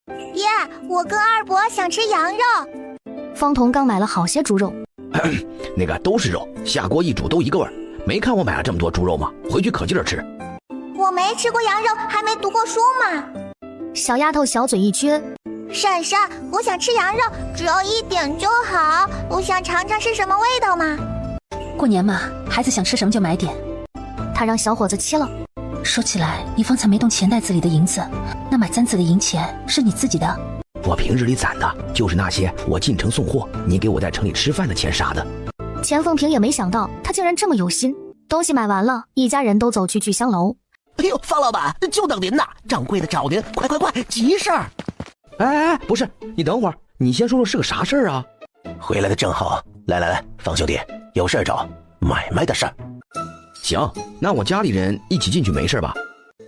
耶，我跟二伯想吃羊肉。方童刚买了好些猪肉，那个都是肉，下锅一煮都一个味儿。没看我买了这么多猪肉吗？回去可劲儿吃。我没吃过羊肉，还没读过书嘛。小丫头小嘴一撅，婶婶，我想吃羊肉，只要一点就好。我想尝尝是什么味道嘛。过年嘛，孩子想吃什么就买点。她让小伙子切了。说起来，你方才没动钱袋子里的银子，那买簪子的银钱是你自己的？我平日里攒的就是那些我进城送货，你给我在城里吃饭的钱啥的。钱凤萍也没想到他竟然这么有心。东西买完了，一家人都走去聚香楼。哎呦，方老板，就等您呢，掌柜的找您，快，急事儿！哎，不是，你等会儿，你先说说是个啥事儿啊？回来的正好，来，方兄弟，有事儿找，买卖的事儿。行，那我家里人一起进去没事吧？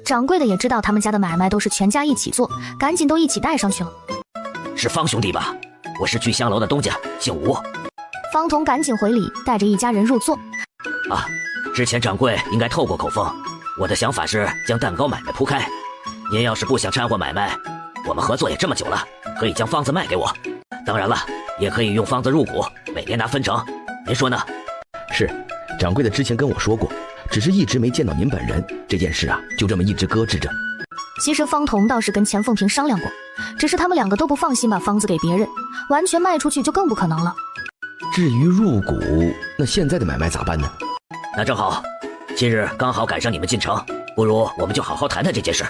掌柜的也知道他们家的买卖都是全家一起做，赶紧都一起带上去了。是方兄弟吧？我是聚香楼的东家，姓吴。方童赶紧回礼，带着一家人入座。啊，之前掌柜应该透过口风，我的想法是将蛋糕买卖铺开。您要是不想掺和买卖，我们合作也这么久了，可以将方子卖给我。当然了，也可以用方子入股，每年拿分成。您说呢？是，掌柜的之前跟我说过，只是一直没见到您本人，这件事啊，就这么一直搁置着。其实方童倒是跟钱凤萍商量过，只是他们两个都不放心把方子给别人，完全卖出去就更不可能了。至于入股，那现在的买卖咋办呢？那正好，今日刚好赶上你们进城，不如我们就好好谈谈这件事。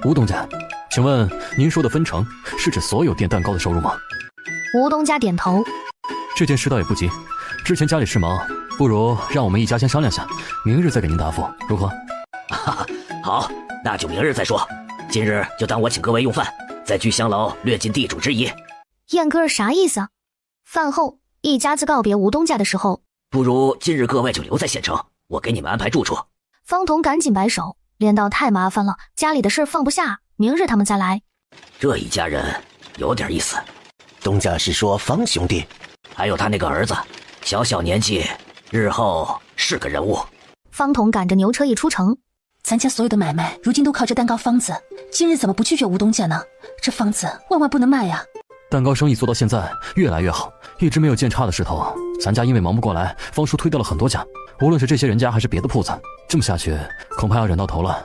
吴东家，请问您说的分成是指所有店蛋糕的收入吗？吴东家点头。这件事倒也不急，之前家里事忙，不如让我们一家先商量下，明日再给您答复，如何？好，那就明日再说。今日就当我请各位用饭，在聚香楼略尽地主之谊。燕哥啥意思啊？饭后一家子告别吴东家的时候，不如今日各位就留在县城，我给你们安排住处。方童赶紧摆手，连道太麻烦了，家里的事放不下，明日他们再来。这一家人有点意思。东家是说方兄弟，还有他那个儿子，小年纪，日后是个人物。方童赶着牛车一出城，咱家所有的买卖如今都靠这蛋糕方子，今日怎么不拒绝吴东家呢？这方子万万不能卖呀！蛋糕生意做到现在越来越好，一直没有见差的势头。咱家因为忙不过来，方叔推掉了很多家，无论是这些人家还是别的铺子，这么下去恐怕要忍到头了。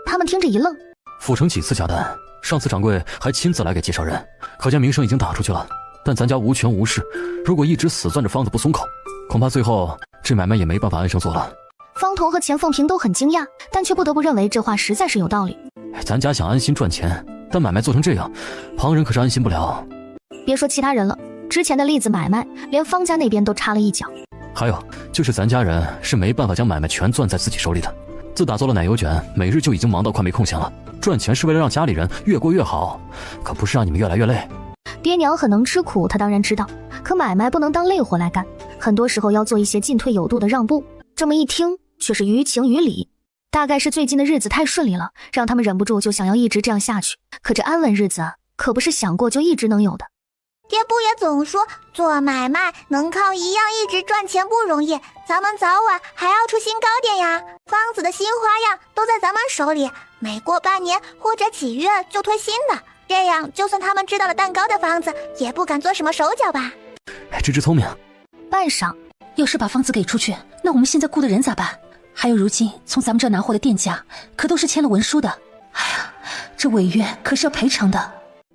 他们听着一愣，府城几次加单，上次掌柜还亲自来给介绍人，可见名声已经打出去了。但咱家无权无势，如果一直死攥着方子不松口，恐怕最后这买卖也没办法安生做了。方童和钱凤萍都很惊讶，但却不得不认为这话实在是有道理。咱家想安心赚钱，但买卖做成这样，旁人可是安心不了。别说其他人了，之前的栗子买卖，连方家那边都插了一脚。还有就是咱家人是没办法将买卖全攥在自己手里的。自打做了奶油卷，每日就已经忙到快没空闲了。赚钱是为了让家里人越过越好，可不是让你们越来越累。爹娘很能吃苦，他当然知道，可买卖不能当累活来干，很多时候要做一些进退有度的让步。这么一听，却是于情于理。大概是最近的日子太顺利了，让他们忍不住就想要一直这样下去。可这安稳日子可不是想过就一直能有的。爹不也总说做买卖能靠一样一直赚钱不容易，咱们早晚还要出新糕点呀。方子的新花样都在咱们手里，每过半年或者几月就推新的，这样就算他们知道了蛋糕的方子，也不敢做什么手脚吧。芝芝聪明。半晌，要是把方子给出去，那我们现在雇的人咋办？还有如今从咱们这拿货的店家可都是签了文书的，哎呀，这违约可是要赔偿的。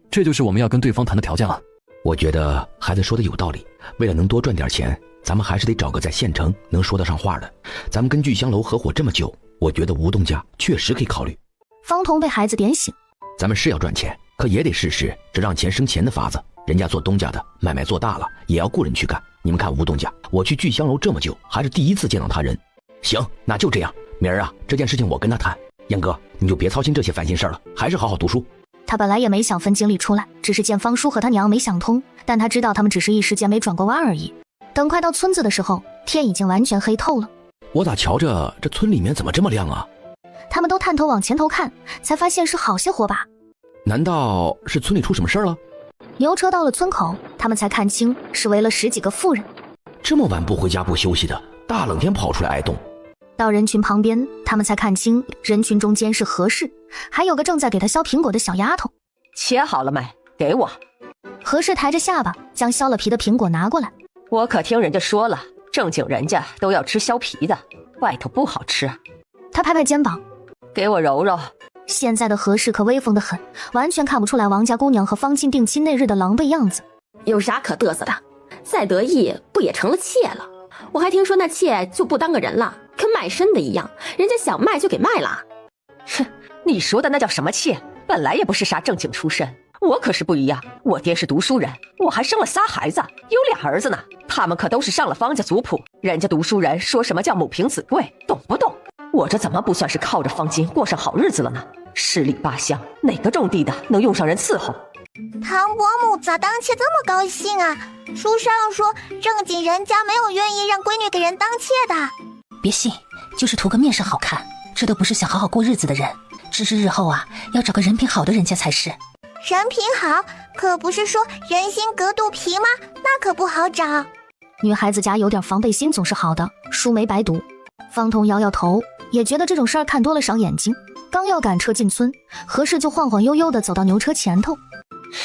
这就是我们要跟对方谈的条件了。我觉得孩子说的有道理，为了能多赚点钱，咱们还是得找个在县城能说得上话的。咱们跟聚香楼合伙这么久，我觉得吴东家确实可以考虑。方童被孩子点醒，咱们是要赚钱，可也得试试这让钱生钱的法子。人家做东家的买卖做大了，也要雇人去干。你们看吴东家，我去聚香楼这么久，还是第一次见到他人。行，那就这样，明儿啊，这件事情我跟他谈。燕哥，你就别操心这些烦心事了，还是好好读书。他本来也没想分精力出来，只是见方叔和他娘没想通，但他知道他们只是一时间没转过弯而已。等快到村子的时候，天已经完全黑透了。我咋瞧着这村里面怎么这么亮啊？他们都探头往前头看，才发现是好些火把。难道是村里出什么事了？牛车到了村口，他们才看清是围了10几个妇人。这么晚不回家不休息的，大冷天跑出来挨冻。到人群旁边，他们才看清人群中间是何氏，还有个正在给他削苹果的小丫头。切好了没？给我。何氏抬着下巴将削了皮的苹果拿过来。我可听人家说了，正经人家都要吃削皮的，外头不好吃。他拍拍肩膀，给我揉揉。现在的何氏可威风得很，完全看不出来王家姑娘和方庆定亲那日的狼狈样子。有啥可嘚瑟的？再得意不也成了妾了？我还听说那妾就不当个人了，跟卖身的一样，人家想卖就给卖了。哼，你说的那叫什么妾？本来也不是啥正经出身，我可是不一样，我爹是读书人，我还生了仨孩子，有俩儿子呢，他们可都是上了方家族谱，人家读书人说什么叫母凭子贵，懂不懂？我这怎么不算是靠着方金过上好日子了呢？十里八乡，哪个种地的能用上人伺候？唐伯母咋当妾这么高兴啊？书上说正经人家没有愿意让闺女给人当妾的。别信，就是图个面上好看，这都不是想好好过日子的人，只是日后啊，要找个人品好的人家才是。人品好，可不是说人心隔肚皮吗？那可不好找。女孩子家有点防备心总是好的，书没白读。方彤摇摇头，也觉得这种事儿看多了伤眼睛。刚要赶车进村，何氏就晃晃悠悠地走到牛车前头。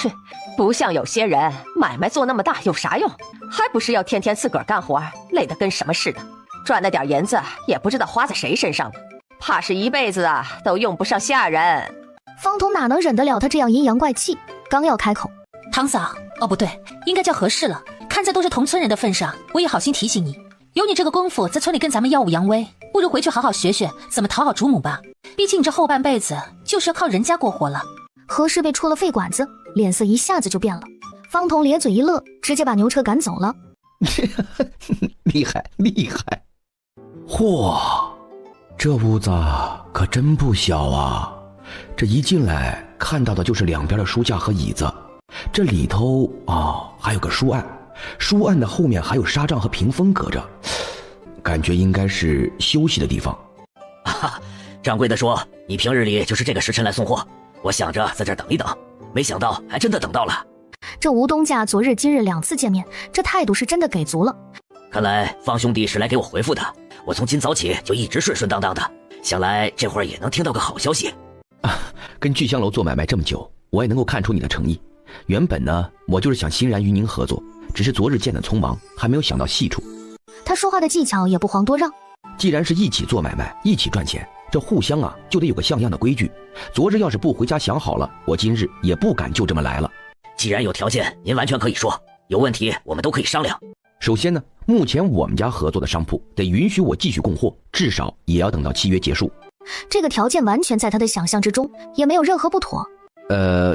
哼，不像有些人，买卖做那么大有啥用？还不是要天天自个儿干活，累得跟什么似的。赚那点银子也不知道花在谁身上了，怕是一辈子啊都用不上下人。方彤哪能忍得了他这样阴阳怪气，刚要开口，堂嫂，哦不对，应该叫何氏了。看在都是同村人的份上，我也好心提醒你，有你这个功夫在村里跟咱们耀武扬威，不如回去好好学学怎么讨好主母吧。毕竟你这后半辈子就是要靠人家过活了。何氏被戳了肺管子，脸色一下子就变了。方彤咧嘴一乐，直接把牛车赶走了。厉害厉害！嚯，这屋子可真不小啊！这一进来看到的就是两边的书架和椅子，这里头还有个书案，书案的后面还有纱帐和屏风隔着，感觉应该是休息的地方。掌柜的说你平日里就是这个时辰来送货，我想着在这儿等一等，没想到还真的等到了。这吴东家昨日今日2次见面，这态度是真的给足了。看来方兄弟是来给我回复的，我从今早起就一直顺顺当当的，想来这会儿也能听到个好消息。跟聚香楼做买卖这么久，我也能够看出你的诚意。原本呢，我就是想欣然与您合作，只是昨日见得匆忙，还没有想到细处。他说话的技巧也不遑多让。既然是一起做买卖，一起赚钱，这互相就得有个像样的规矩。昨日要是不回家想好了，我今日也不敢就这么来了。既然有条件，您完全可以说，有问题我们都可以商量。首先呢，目前我们家合作的商铺得允许我继续供货，至少也要等到契约结束。这个条件完全在他的想象之中，也没有任何不妥。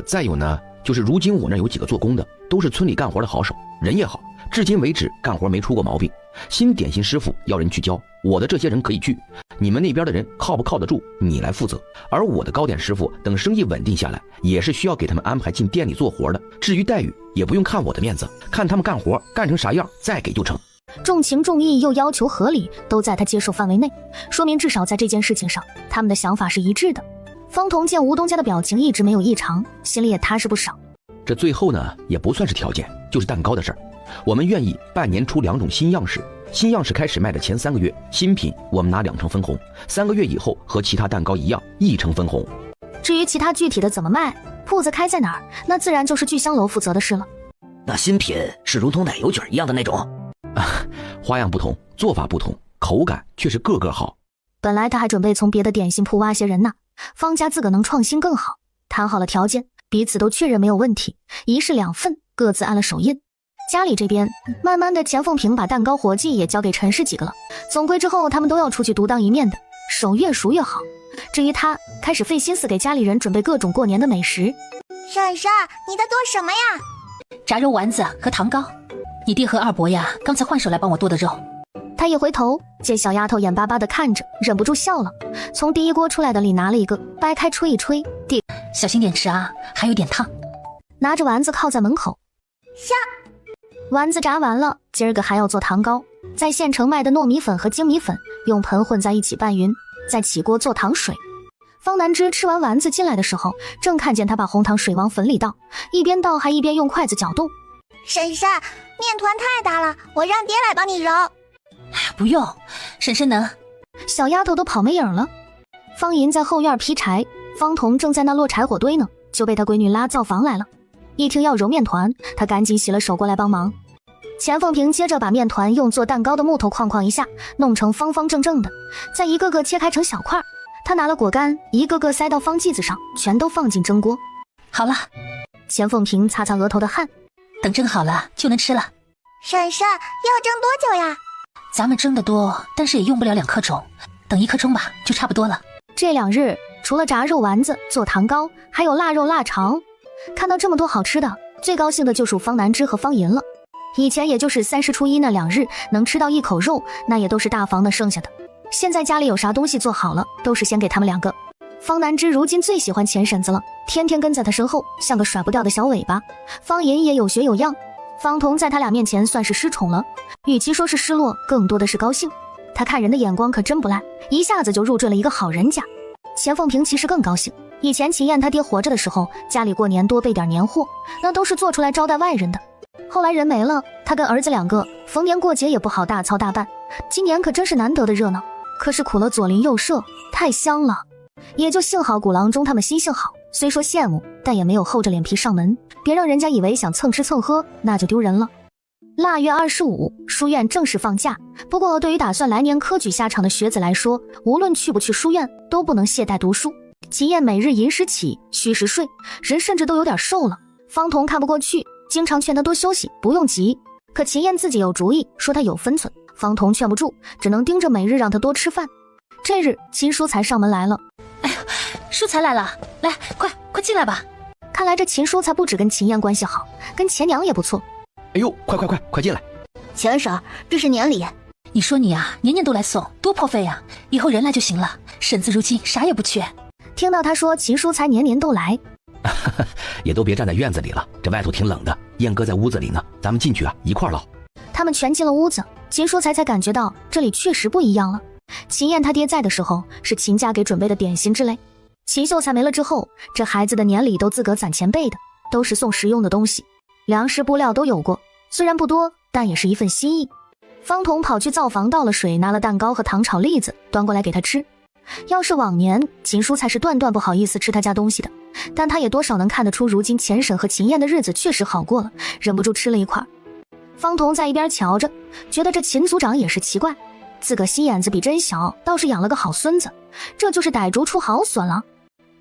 再有呢，就是如今我那有几个做工的，都是村里干活的好手，人也好，至今为止干活没出过毛病。新点心师傅要人去教，我的这些人可以去，你们那边的人靠不靠得住，你来负责。而我的糕点师傅等生意稳定下来，也是需要给他们安排进店里做活的。至于待遇，也不用看我的面子，看他们干活干成啥样再给就成。重情重义又要求合理，都在他接受范围内，说明至少在这件事情上，他们的想法是一致的。方彤见吴东家的表情一直没有异常，心里也踏实不少。这最后呢，也不算是条件，就是蛋糕的事儿。我们愿意半年出2种新样式，新样式开始卖的前3个月，新品我们拿2成分红，3个月以后和其他蛋糕一样1成分红。至于其他具体的怎么卖，铺子开在哪儿，那自然就是聚香楼负责的事了。那新品是如同奶油卷一样的那种？花样不同，做法不同，口感却是个个好。本来他还准备从别的点心铺挖些人呢，方家自个能创新更好。谈好了条件，彼此都确认没有问题，一式2份，各自按了手印。家里这边，慢慢的钱凤萍把蛋糕活计也交给陈氏几个了。总归之后他们都要出去独当一面的，手越熟越好。至于他，开始费心思给家里人准备各种过年的美食。婶婶，你在做什么呀？炸肉丸子和糖糕，你弟和二伯呀，刚才换手来帮我剁的肉。他一回头，见小丫头眼巴巴地看着，忍不住笑了，从第一锅出来的里拿了一个，掰开吹一吹，递，小心点吃啊，还有点烫。拿着丸子靠在门口。下丸子炸完了，今儿个还要做糖糕，在县城卖的糯米粉和精米粉用盆混在一起拌匀，再起锅做糖水。方南枝吃完丸子进来的时候，正看见他把红糖水往粉里倒，一边倒还一边用筷子搅动。婶婶，面团太大了，我让爹来帮你揉。不用，婶婶能。小丫头都跑没影了。方银在后院劈柴，方彤正在那落柴火堆呢。就被他闺女拉灶房来了。一听要揉面团，他赶紧洗了手过来帮忙。钱凤萍接着把面团用做蛋糕的木头框一下，弄成方方正正的，再一个个切开成小块。他拿了果干，一个个塞到方剂子上，全都放进蒸锅。好了，钱凤萍擦擦额头的汗，等蒸好了就能吃了。婶婶，要蒸多久呀？咱们蒸得多，但是也用不了2颗钟，等1颗钟吧，就差不多了。这2日除了炸肉丸子、做糖糕，还有腊肉、腊肠。看到这么多好吃的，最高兴的就属方南枝和方银了。以前也就是30初1那2日能吃到1口肉，那也都是大房的剩下的。现在家里有啥东西做好了，都是先给他们2个。方南枝如今最喜欢钱婶子了，天天跟在他身后，像个甩不掉的小尾巴。方银也有学有样，方彤在他俩面前算是失宠了，与其说是失落，更多的是高兴。他看人的眼光可真不赖，一下子就入赘了一个好人家。钱凤萍其实更高兴，以前秦燕他爹活着的时候，家里过年多备点年货，那都是做出来招待外人的。后来人没了，他跟儿子2个逢年过节也不好大操大办，今年可真是难得的热闹。可是苦了左邻右舍，太香了。也就幸好古郎中他们心性好，虽说羡慕，但也没有厚着脸皮上门，别让人家以为想蹭吃蹭喝，那就丢人了。腊月25，书院正式放假。不过对于打算来年科举下场的学子来说，无论去不去书院，都不能懈怠读书。秦燕每日寅时起，戌时睡，人甚至都有点瘦了。方彤看不过去，经常劝他多休息，不用急。可秦燕自己有主意，说他有分寸。方彤劝不住，只能盯着每日让他多吃饭。这日秦书才上门来了。哎呀，书才来了，来，快进来吧。看来这秦书才不止跟秦燕关系好，跟钱娘也不错。哎呦，快进来！钱婶，这是年礼。你说你啊，年年都来送，多破费呀！以后人来就行了，婶子如今啥也不缺。听到他说秦书才年年都来，也都别站在院子里了，这外头挺冷的。燕哥在屋子里呢，咱们进去啊，一块唠。他们全进了屋子，秦书才感觉到这里确实不一样了。秦燕他爹在的时候，是秦家给准备的点心之类。秦秀才没了之后，这孩子的年礼都自个攒钱备的，都是送实用的东西，粮食布料都有过，虽然不多，但也是一份心意。方彤跑去灶房倒了水，拿了蛋糕和糖炒栗子端过来给他吃。要是往年，秦书才是断不好意思吃他家东西的，但他也多少能看得出如今钱婶和秦燕的日子确实好过了，忍不住吃了一块。方彤在一边瞧着，觉得这秦族长也是奇怪，自个心眼子比真小，倒是养了个好孙子，这就是逮竹出好笋了。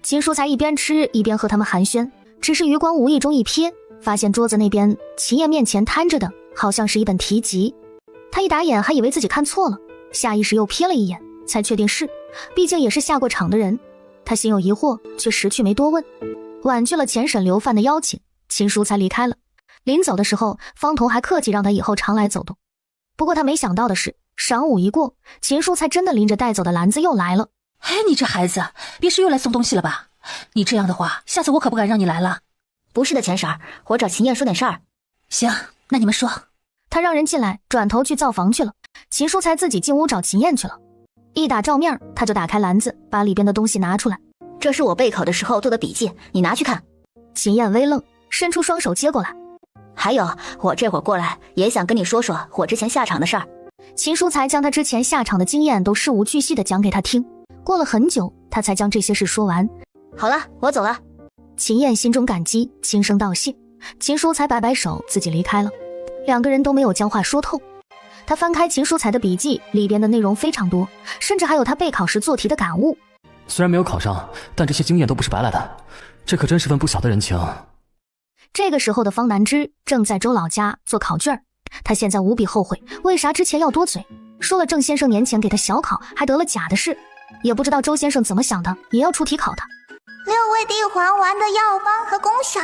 秦书才一边吃一边和他们寒暄，只是余光无意中一瞥，发现桌子那边秦燕面前摊着的好像是一本题集。他一打眼还以为自己看错了，下意识又瞥了一眼，才确定是，毕竟也是下过场的人。他心有疑惑，却识趣没多问。婉拒了钱婶留饭的邀请，秦书才离开了。临走的时候，方彤还客气让他以后常来走动。不过他没想到的是，晌午一过，秦书才真的拎着带走的篮子又来了。哎，你这孩子，别是又来送东西了吧？你这样的话，下次我可不敢让你来了。不是的，钱婶，我找秦燕说点事儿。行，那你们说。他让人进来，转头去灶房去了。秦书才自己进屋找秦燕去了。一打照面，他就打开篮子，把里边的东西拿出来。这是我备考的时候做的笔记，你拿去看。秦燕微愣，伸出双手接过来。还有，我这会儿过来也想跟你说说我之前下场的事儿。秦书才将他之前下场的经验都事无巨细地讲给他听。过了很久，他才将这些事说完。好了，我走了。秦燕心中感激，轻声道谢。秦书才摆摆手，自己离开了。两个人都没有将话说透。他翻开秦书才的笔记，里边的内容非常多，甚至还有他备考时做题的感悟。虽然没有考上，但这些经验都不是白来的，这可真是份不小的人情。这个时候的方南枝正在周老家做考卷，他现在无比后悔，为啥之前要多嘴，说了郑先生年前给他小考还得了甲的事，也不知道周先生怎么想的，也要出题考他。6味地黄丸的药方和功效，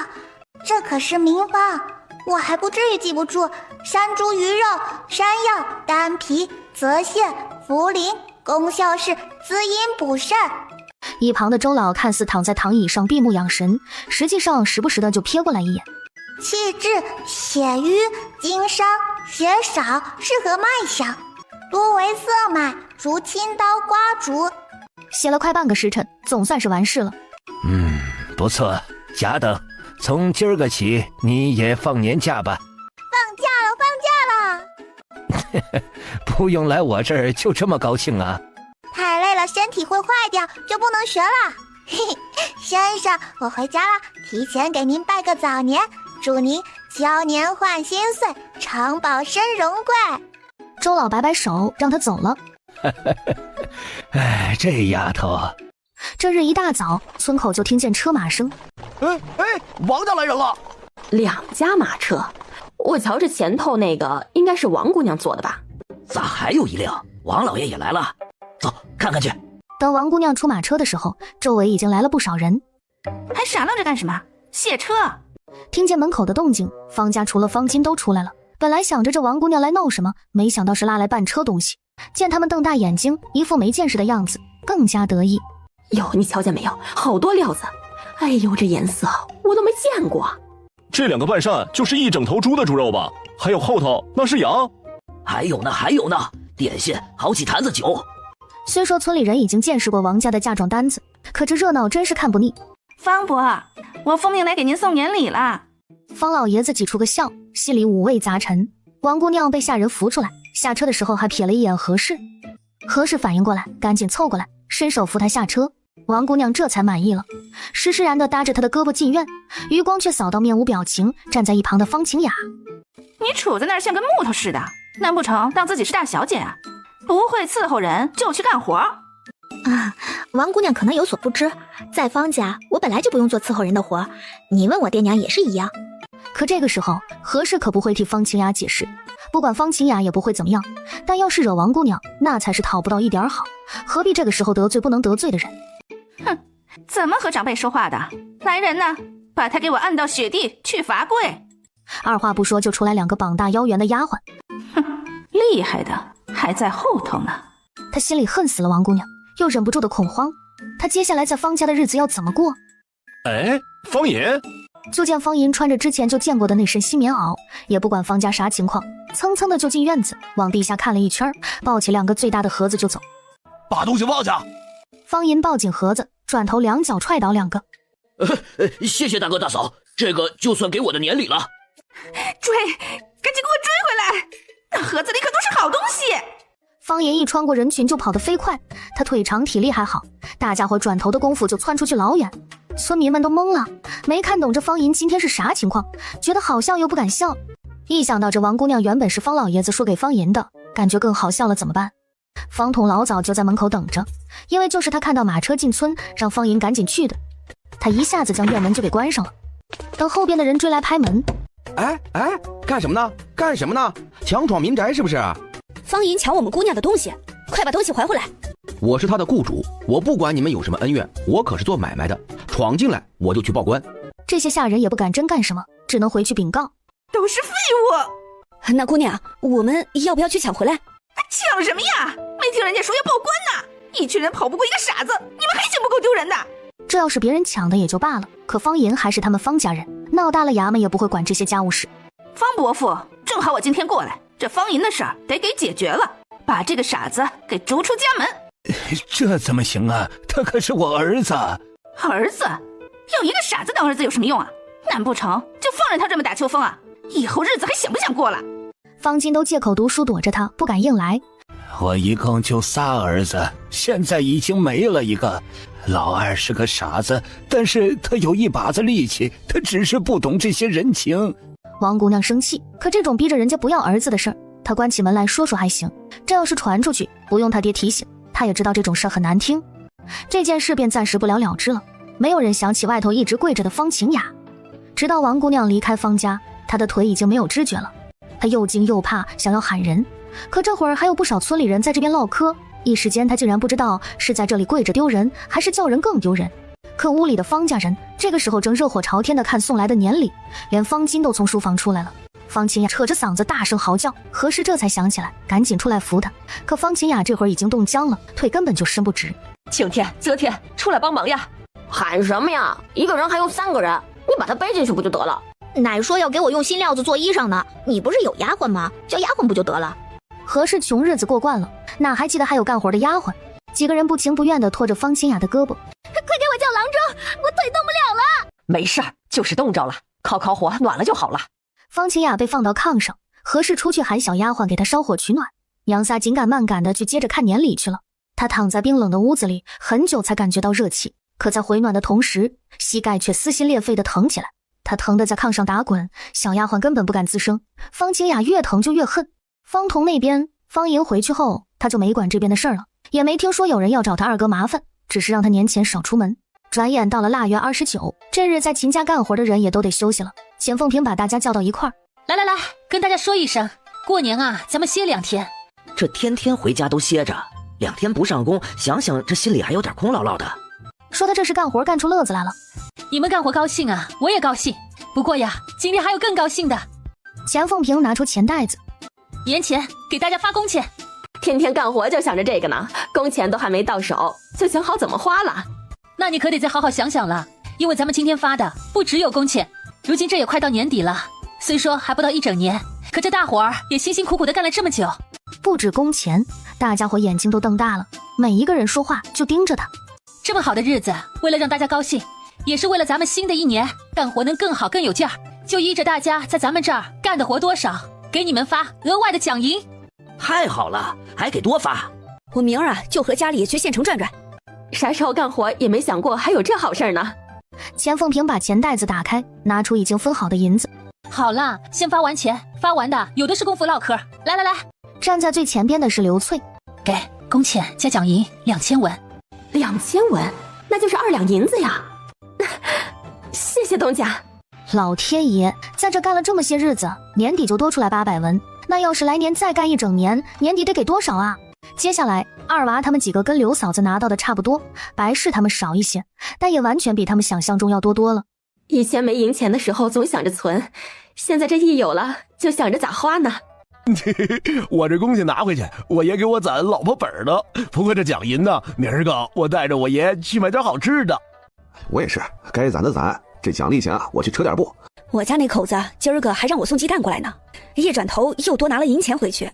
这可是名方，我还不至于记不住。山猪鱼肉、山药、丹皮、泽泻、茯苓，功效是滋阴补肾。一旁的周老看似躺在躺椅上闭目养神，实际上时不时的就瞥过来一眼。气滞、血瘀、经伤、血少，适合脉象，多为色脉，如青刀刮竹。写了快半个时辰，总算是完事了。不错，甲等，从今儿个起你也放年假吧。放假了，不用来我这儿就这么高兴啊？太累了，身体会坏掉，就不能学了。嘿嘿，先生，我回家了，提前给您拜个早年，祝您交年换新岁，长保身荣贵。周老摆摆手，让他走了。哎，这丫头。这日一大早，村口就听见车马声。王家来人了！2家马车，我瞧这前头那个应该是王姑娘坐的吧？咋还有一辆？王老爷也来了，走看看去。等王姑娘出马车的时候，周围已经来了不少人。还傻愣着干什么？卸车！听见门口的动静，方家除了方金都出来了。本来想着这王姑娘来闹什么，没想到是拉来半车东西。见他们瞪大眼睛，一副没见识的样子，更加得意。哟，你瞧见没有？好多料子！哎呦，这颜色我都没见过。这2个半扇就是1整头猪的猪肉吧？还有后头那是羊。还有呢，点心好几坛子酒。虽说村里人已经见识过王家的嫁妆单子，可这热闹真是看不腻。方伯，我奉命来给您送年礼了。方老爷子挤出个笑，心里五味杂陈。王姑娘被下人扶出来，下车的时候还瞥了一眼何氏。何氏反应过来，赶紧凑过来，伸手扶她下车。王姑娘这才满意了，施施然地搭着她的胳膊进院，余光却扫到面无表情站在一旁的方晴雅。你杵在那儿像个木头似的，难不成当自己是大小姐啊？不会伺候人就去干活。王姑娘可能有所不知，在方家我本来就不用做伺候人的活，你问我爹娘也是一样。可这个时候何氏可不会替方晴雅解释，不管方晴雅也不会怎么样，但要是惹王姑娘，那才是讨不到一点好，何必这个时候得罪不能得罪的人。哼，怎么和长辈说话的？来人呐，把他给我按到雪地去罚跪。二话不说就出来2个膀大腰圆的丫鬟。哼，厉害的还在后头呢。他心里恨死了王姑娘，又忍不住的恐慌。他接下来在方家的日子要怎么过？方银。就见方银穿着之前就见过的那身新棉袄，也不管方家啥情况，蹭蹭的就进院子，往地下看了一圈，抱起2个最大的盒子就走。把东西放下。方银抱紧盒子，转头2脚踹倒2个。谢谢大哥大嫂，这个就算给我的年礼了。追，赶紧给我追回来！那盒子里可都是好东西。方银一穿过人群就跑得飞快，他腿长体力还好，大家伙转头的功夫就窜出去老远。村民们都懵了，没看懂这方银今天是啥情况，觉得好笑又不敢笑。一想到这王姑娘原本是方老爷子说给方银的，感觉更好笑了，怎么办？方彤老早就在门口等着，因为就是他看到马车进村，让方银赶紧去的。他一下子将院门就给关上了。等后边的人追来拍门。干什么呢？干什么呢？强闯民宅是不是？方银抢我们姑娘的东西，快把东西还回来！我是他的雇主，我不管你们有什么恩怨，我可是做买卖的，闯进来我就去报官。这些下人也不敢真干什么，只能回去禀告。都是废物！那姑娘，我们要不要去抢回来？抢什么呀？没听人家说要报官呢！一群人跑不过一个傻子，你们还嫌不够丢人的？这要是别人抢的也就罢了，可方银还是他们方家人，闹大了衙门也不会管这些家务事。方伯父，正好我今天过来，这方银的事儿得给解决了，把这个傻子给逐出家门。这怎么行啊？他可是我儿子。儿子？有一个傻子当儿子有什么用啊？难不成就放任他这么打秋风啊？以后日子还想不想过了？方金都借口读书躲着他，不敢硬来。我一共就3儿子，现在已经没了一个。老二是个傻子，但是他有一把子力气，他只是不懂这些人情。王姑娘生气，可这种逼着人家不要儿子的事儿，她关起门来说说还行，这要是传出去，不用她爹提醒，她也知道这种事儿很难听。这件事便暂时不了了之了，没有人想起外头一直跪着的方晴雅。直到王姑娘离开方家，她的腿已经没有知觉了，她又惊又怕，想要喊人，可这会儿还有不少村里人在这边唠嗑，一时间她竟然不知道是在这里跪着丢人，还是叫人更丢人。可屋里的方家人这个时候正热火朝天的看送来的年礼，连方金都从书房出来了。方晴雅扯着嗓子大声嚎叫，何时这才想起来赶紧出来扶她，可方晴雅这会儿已经冻僵了，腿根本就伸不直。晴天、泽天，出来帮忙呀！喊什么呀？一个人还有3个人，你把他背进去不就得了？奶说要给我用新料子做衣裳呢，你不是有丫鬟吗？叫丫鬟不就得了？何氏穷日子过惯了，哪还记得还有干活的丫鬟？几个人不情不愿地拖着方清雅的胳膊，快给我叫郎中，我腿动不了了。没事儿，就是冻着了，烤火暖了就好了。方清雅被放到炕上，何氏出去喊小丫鬟给她烧火取暖，娘仨紧赶慢赶的去接着看年礼去了。她躺在冰冷的屋子里，很久才感觉到热气，可在回暖的同时，膝盖却撕心裂肺地疼起来。她疼得在炕上打滚，小丫鬟根本不敢吱声。方清雅越疼就越恨。方彤那边，方莹回去后，她就没管这边的事儿了，也没听说有人要找她二哥麻烦，只是让她年前少出门。转眼到了腊月29，这日在秦家干活的人也都得休息了。钱凤萍把大家叫到一块儿，来，跟大家说一声，过年啊，咱们歇2天。这天天回家都歇着，2天不上工，想想这心里还有点空落落的。说他这是干活干出乐子来了。你们干活高兴啊，我也高兴。不过呀，今天还有更高兴的。钱凤萍拿出钱袋子，年前给大家发工钱。天天干活就想着这个呢，工钱都还没到手，就想好怎么花了。那你可得再好好想想了，因为咱们今天发的不只有工钱，如今这也快到年底了，虽说还不到1整年，可这大伙儿也辛辛苦苦的干了这么久。不止工钱，大家伙眼睛都瞪大了，每一个人说话就盯着他。这么好的日子，为了让大家高兴，也是为了咱们新的1年干活能更好更有劲儿，就依着大家在咱们这儿干的活多少，给你们发额外的奖银。太好了，还给多发。我明儿啊就和家里去县城转转。啥时候干活也没想过还有这好事呢。钱凤萍把钱袋子打开，拿出已经分好的银子。好了，先发完钱，发完的有的是功夫唠嗑。来，站在最前边的是刘翠，给工钱加奖银2000文。2000文，那就是2两银子呀。谢谢东家。老天爷，在这干了这么些日子，年底就多出来800文，那要是来年再干1整年，年底得给多少啊？接下来二娃他们几个跟刘嫂子拿到的差不多，白氏他们少一些，但也完全比他们想象中要多多了。以前没银钱的时候总想着存，现在这一有了就想着咋花呢。我这工钱拿回去，我爷给我攒老婆本呢。不过这奖银呢，明儿个我带着我爷去买点好吃的。我也是，该攒的攒，这奖励钱啊，我去扯点布。我家那口子今儿个还让我送鸡蛋过来呢，一转头又多拿了银钱回去。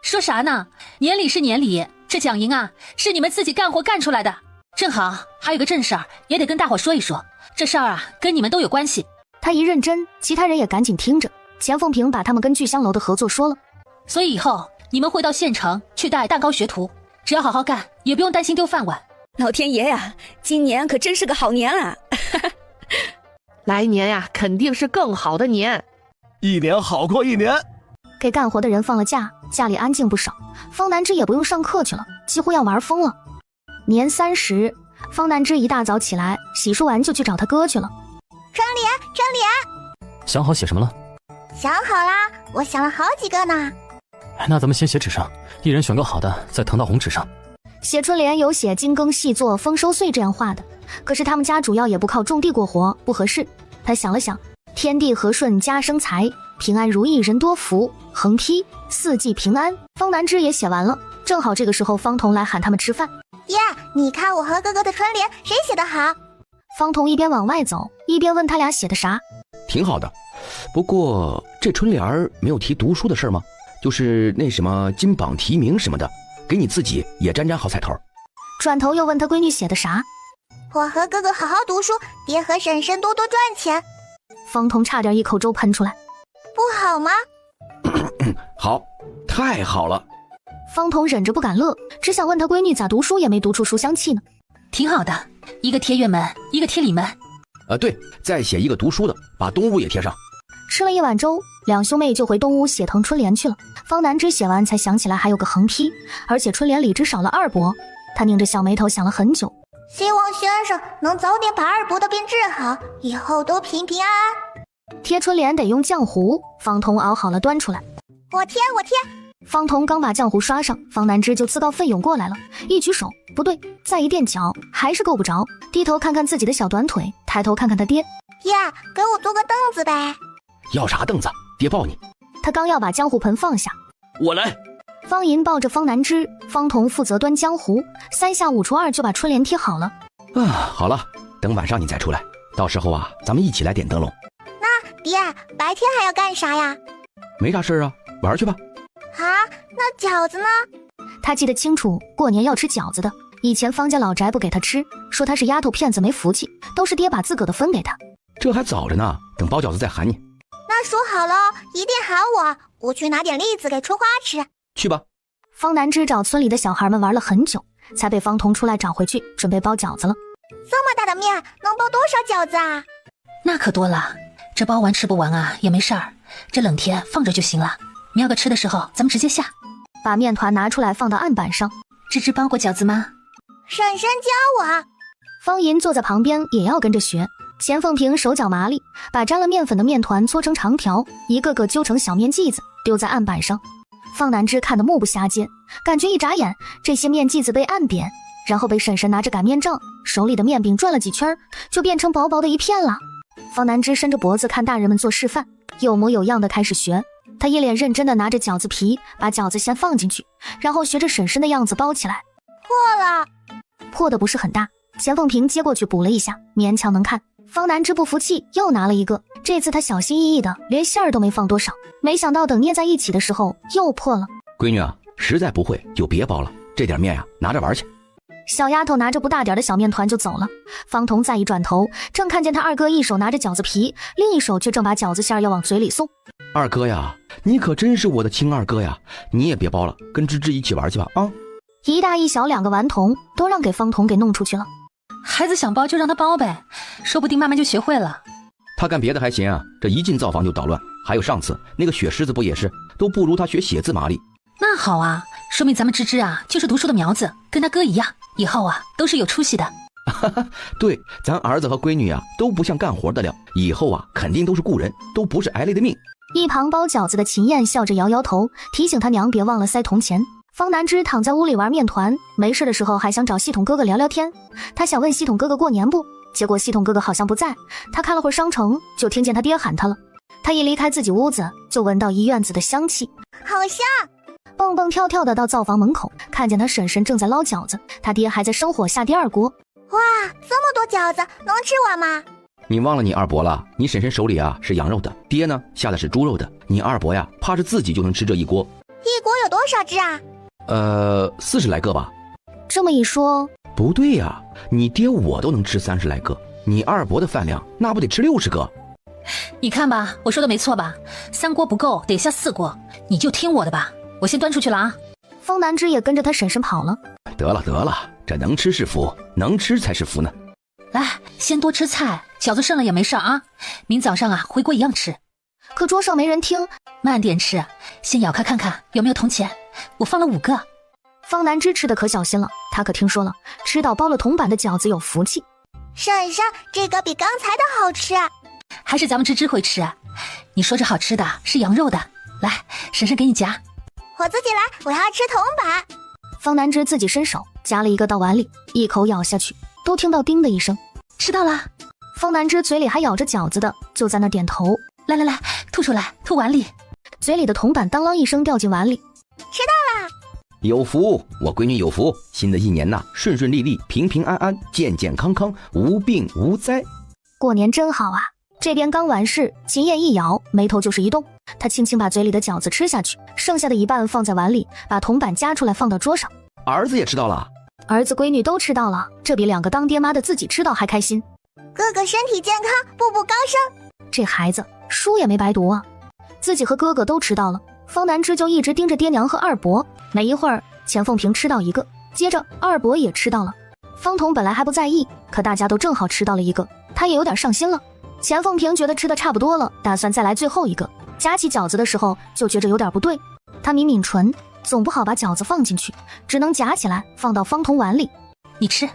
说啥呢？年里是年里，这奖银啊是你们自己干活干出来的。正好还有个正事儿，也得跟大伙说一说。这事儿啊跟你们都有关系。他一认真，其他人也赶紧听着。钱凤萍把他们跟聚香楼的合作说了，所以以后你们会到县城去带蛋糕学徒，只要好好干，也不用担心丢饭碗。老天爷呀，今年可真是个好年啊！来年呀，肯定是更好的年，一年好过一年。给干活的人放了假，家里安静不少。方南芝也不用上课去了，几乎要玩疯了。年30，方南芝一大早起来，洗漱完就去找他哥去了。春联，想好写什么了？想好啦，我想了好几个呢。那咱们先写纸上，一人选个好的，再誊到红纸上。写春联有写金庚细作丰收岁这样画的，可是他们家主要也不靠种地过活，不合适。他想了想，天地和顺家生财，平安如意人多福，横批四季平安。方南芝也写完了，正好这个时候方彤来喊他们吃饭。耶，你看我和哥哥的春联谁写的好？方彤一边往外走，一边问他俩写的啥。挺好的，不过这春联没有提读书的事吗？就是那什么金榜题名什么的，给你自己也沾沾好彩头。转头又问他闺女写的啥。我和哥哥好好读书，爹和婶婶多多赚钱。方彤差点一口粥喷出来。不好吗？好，太好了。方彤忍着不敢乐，只想问他闺女咋读书也没读出书香气呢。挺好的，一个贴院门，一个贴里门。对，再写一个读书的，把东屋也贴上。吃了一碗粥，两兄妹就回东屋写誊春联去了。方南芝写完才想起来还有个横批，而且春联里只少了二伯。他拧着小眉头想了很久，希望先生能早点把二伯的病治好，以后都平平安安。贴春联得用浆糊，方彤熬好了端出来。我贴。方彤刚把浆糊刷上，方南芝就自告奋勇过来了，一举手不对，再一垫脚还是够不着，低头看看自己的小短腿，抬头看看他爹。耶，给我做个凳子呗。要啥凳子？爹抱你。他刚要把浆糊盆放下，我来。方银抱着方南芝，方彤负责端浆糊，3下5除2就把春联贴好了。好了，等晚上你再出来，到时候啊，咱们一起来点灯笼。那爹，白天还要干啥呀？没啥事啊，玩去吧。啊，那饺子呢？他记得清楚，过年要吃饺子的。以前方家老宅不给他吃，说他是丫头片子没福气，都是爹把自个的分给他。这还早着呢，等包饺子再喊你。那说好了，一定喊我去拿点栗子给春花吃。去吧。方南芝找村里的小孩们玩了很久，才被方彤出来找回去，准备包饺子了。这么大的面能包多少饺子啊？那可多了，这包完吃不完啊也没事儿，这冷天放着就行了。喵哥吃的时候咱们直接下。把面团拿出来放到案板上。芝芝包过饺子吗？婶婶教我。方银坐在旁边也要跟着学。钱凤萍手脚麻利，把沾了面粉的面团搓成长条，一个个揪成小面剂子，丢在案板上。方南枝看得目不暇接，感觉一眨眼，这些面剂子被按扁，然后被婶婶拿着擀面杖，手里的面饼转了几圈，就变成薄薄的一片了。方南枝伸着脖子看大人们做示范，有模有样的开始学。他一脸认真的拿着饺子皮，把饺子先放进去，然后学着婶婶的样子包起来。破了，破的不是很大，钱凤萍接过去补了一下，勉强能看。方南枝不服气，又拿了一个，这次他小心翼翼的，连馅儿都没放多少，没想到等捏在一起的时候又破了。闺女啊，实在不会就别包了，这点面呀，拿着玩去。小丫头拿着不大点的小面团就走了。方彤再一转头，正看见他二哥一手拿着饺子皮，另一手却正把饺子馅儿要往嘴里送。二哥呀，你可真是我的亲二哥呀，你也别包了，跟芝芝一起玩去吧啊！一大一小两个顽童都让给方彤给弄出去了。孩子想包就让他包呗，说不定慢慢就学会了。他干别的还行啊，这一进灶房就捣乱。还有上次那个雪狮子不也是，都不如他学写字麻利。那好啊，说明咱们芝芝啊就是读书的苗子，跟他哥一样，以后啊都是有出息的。对，咱儿子和闺女啊都不像干活的料，以后啊肯定都是故人，都不是挨累的命。一旁包饺子的秦燕笑着摇摇头，提醒他娘别忘了塞铜钱。方南枝躺在屋里玩面团，没事的时候还想找系统哥哥聊聊天。他想问系统哥哥过年不，结果系统哥哥好像不在。他看了会儿商城，就听见他爹喊他了。他一离开自己屋子，就闻到一院子的香气，好香。蹦蹦跳跳的到灶房门口，看见他婶婶正在捞饺子，他爹还在生火下第二锅。哇，这么多饺子能吃完吗？你忘了你二伯了，你婶婶手里啊是羊肉的，爹呢下的是猪肉的，你二伯呀怕是自己就能吃这一锅。一锅有多少只啊？40来个吧。这么一说，不对呀，你爹我都能吃30来个，你二伯的饭量那不得吃60个？你看吧，我说的没错吧？3锅不够，得下4锅，你就听我的吧。我先端出去了啊。方南枝也跟着他婶婶跑了。得了，这能吃是福，能吃才是福呢。来，先多吃菜，饺子剩了也没事啊。明早上啊回锅一样吃。可桌上没人听，慢点吃，先咬开看看有没有铜钱。我放了5个。方南枝吃的可小心了，他可听说了，吃到包了铜板的饺子有福气。婶婶，这个比刚才的好吃。还是咱们芝芝会吃。你说这好吃的是羊肉的，来，婶婶给你夹。我自己来，我要吃铜板。方南枝自己伸手夹了一个到碗里，一口咬下去，都听到叮的一声。吃到了。方南枝嘴里还咬着饺子的，就在那点头。来，吐出来，吐碗里。嘴里的铜板当啷一声掉进碗里。吃到了。有福，我闺女有福，新的一年呐，顺顺利利，平平安安，健健康康，无病无灾。过年真好啊。这边刚完事，秦燕一咬，眉头就是一动。她轻轻把嘴里的饺子吃下去，剩下的一半放在碗里，把铜板夹出来放到桌上。儿子也吃到了。儿子闺女都吃到了，这比2个当爹妈的自己吃到还开心。哥哥身体健康，步步高升。这孩子书也没白读啊。自己和哥哥都吃到了，方南枝就一直盯着爹娘和二伯。没一会儿，钱凤萍吃到一个，接着二伯也吃到了。方彤本来还不在意，可大家都正好吃到了一个，他也有点上心了。钱凤萍觉得吃的差不多了，打算再来最后一个。夹起饺子的时候就觉着有点不对，他抿抿唇，总不好把饺子放进去，只能夹起来放到方彤碗里。你吃。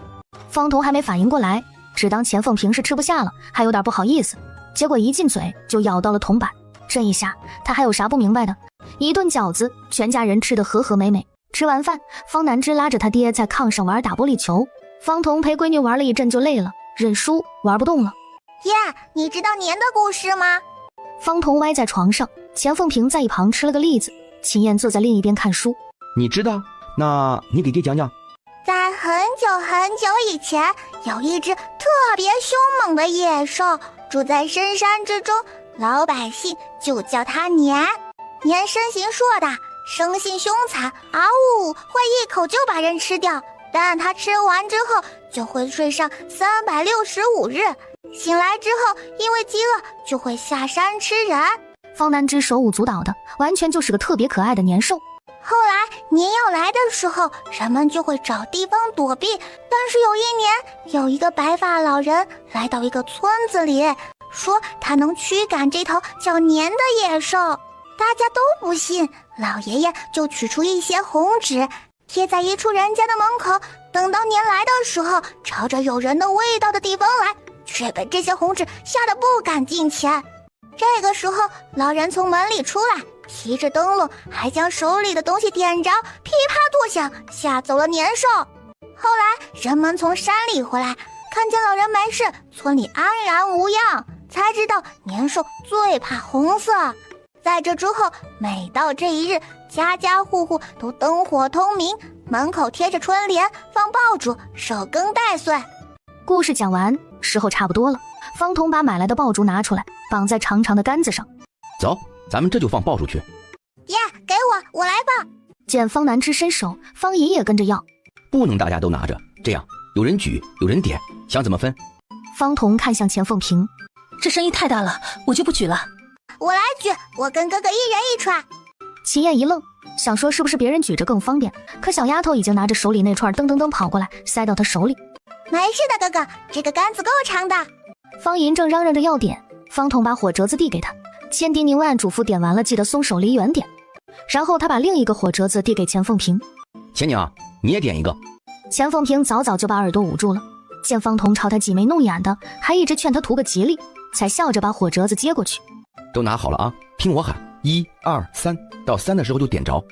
方彤还没反应过来，只当钱凤萍是吃不下了，还有点不好意思，结果一进嘴就咬到了铜板。这一下他还有啥不明白的？一顿饺子，全家人吃得和和美美。吃完饭，方南枝拉着他爹在炕上玩打玻璃球，方彤陪闺女玩了一阵就累了，认输玩不动了。爹，你知道年的故事吗？方彤歪在床上，钱凤萍在一旁吃了个栗子，秦燕坐在另一边看书。你知道？那你给爹讲讲。在很久很久以前，有一只特别凶猛的野兽，住在深山之中，老百姓就叫它年。年身形硕大，生性凶残，会一口就把人吃掉。但它吃完之后就会睡上365日，醒来之后因为饥饿就会下山吃人。方南枝手舞足蹈的，完全就是个特别可爱的年兽。后来年要来的时候，人们就会找地方躲避。但是有一年，有一个白发老人来到一个村子里，说他能驱赶这头叫年的野兽。大家都不信，老爷爷就取出一些红纸，贴在一处人家的门口，等到年来的时候，朝着有人的味道的地方来，却被这些红纸吓得不敢近前。这个时候，老人从门里出来，提着灯笼，还将手里的东西点着，噼啪作响，吓走了年兽。后来人们从山里回来，看见老人没事，村里安然无恙，才知道年兽最怕红色。在这之后，每到这一日，家家户户都灯火通明，门口贴着春联，放爆竹，守更待岁。故事讲完，时候差不多了。方童把买来的爆竹拿出来，绑在长长的杆子上。走，咱们这就放爆竹去。爷，给我来吧。见方南之伸手，方姨也跟着要。不能大家都拿着，这样有人举，有人点，想怎么分？方童看向钱凤萍，这声音太大了，我就不举了。我来举，我跟哥哥一人一串。秦燕一愣，想说是不是别人举着更方便，可小丫头已经拿着手里那串噔噔噔跑过来，塞到她手里。没事的，哥哥，这个杆子够长的。方银正嚷嚷着要点，方童把火折子递给他，千叮咛万嘱咐点完了记得松手离远点。然后他把另一个火折子递给钱凤萍，钱娘，你也点一个。钱凤萍早早就把耳朵捂住了，见方童朝他挤眉弄眼的，还一直劝他图个吉利，才笑着把火折子接过去。都拿好了啊，听我喊，1、2、3，到3的时候就点着。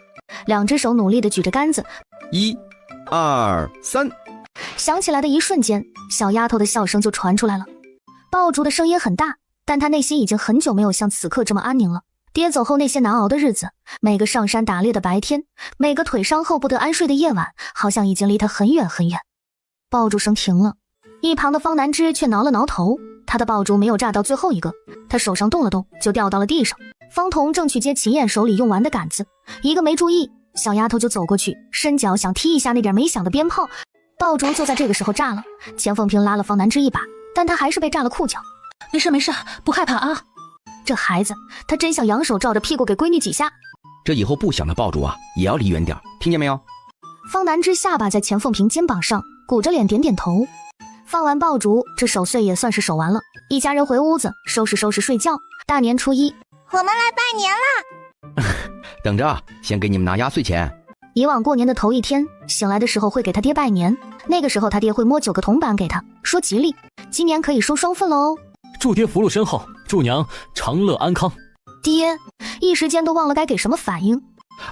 两只手努力地举着杆子，1、2、3。响起来的一瞬间，小丫头的笑声就传出来了。爆竹的声音很大，但她内心已经很久没有像此刻这么安宁了。爹走后那些难熬的日子，每个上山打猎的白天，每个腿伤后不得安睡的夜晚，好像已经离她很远很远。爆竹声停了，一旁的方南之却挠了挠头，他的爆竹没有炸到最后一个，他手上动了动，就掉到了地上。方童正去接秦燕手里用完的杆子，一个没注意，小丫头就走过去，伸脚想踢一下那点没响的鞭炮。爆竹就在这个时候炸了，钱凤萍拉了方南之一把，但他还是被炸了裤脚。没事没事，不害怕啊。这孩子，他真想扬手照着屁股给闺女几下。这以后不响的爆竹啊，也要离远点，听见没有？方南之下巴在钱凤萍肩膀上，鼓着脸点点头。放完爆竹，这守岁也算是守完了，一家人回屋子收拾收拾睡觉。大年初一，我们来拜年啦！等着，先给你们拿压岁钱。以往过年的头一天，醒来的时候会给他爹拜年，那个时候他爹会摸9个铜板给他，说吉利，今年可以收双份了哦。祝爹福禄深厚，祝娘长乐安康。爹，一时间都忘了该给什么反应。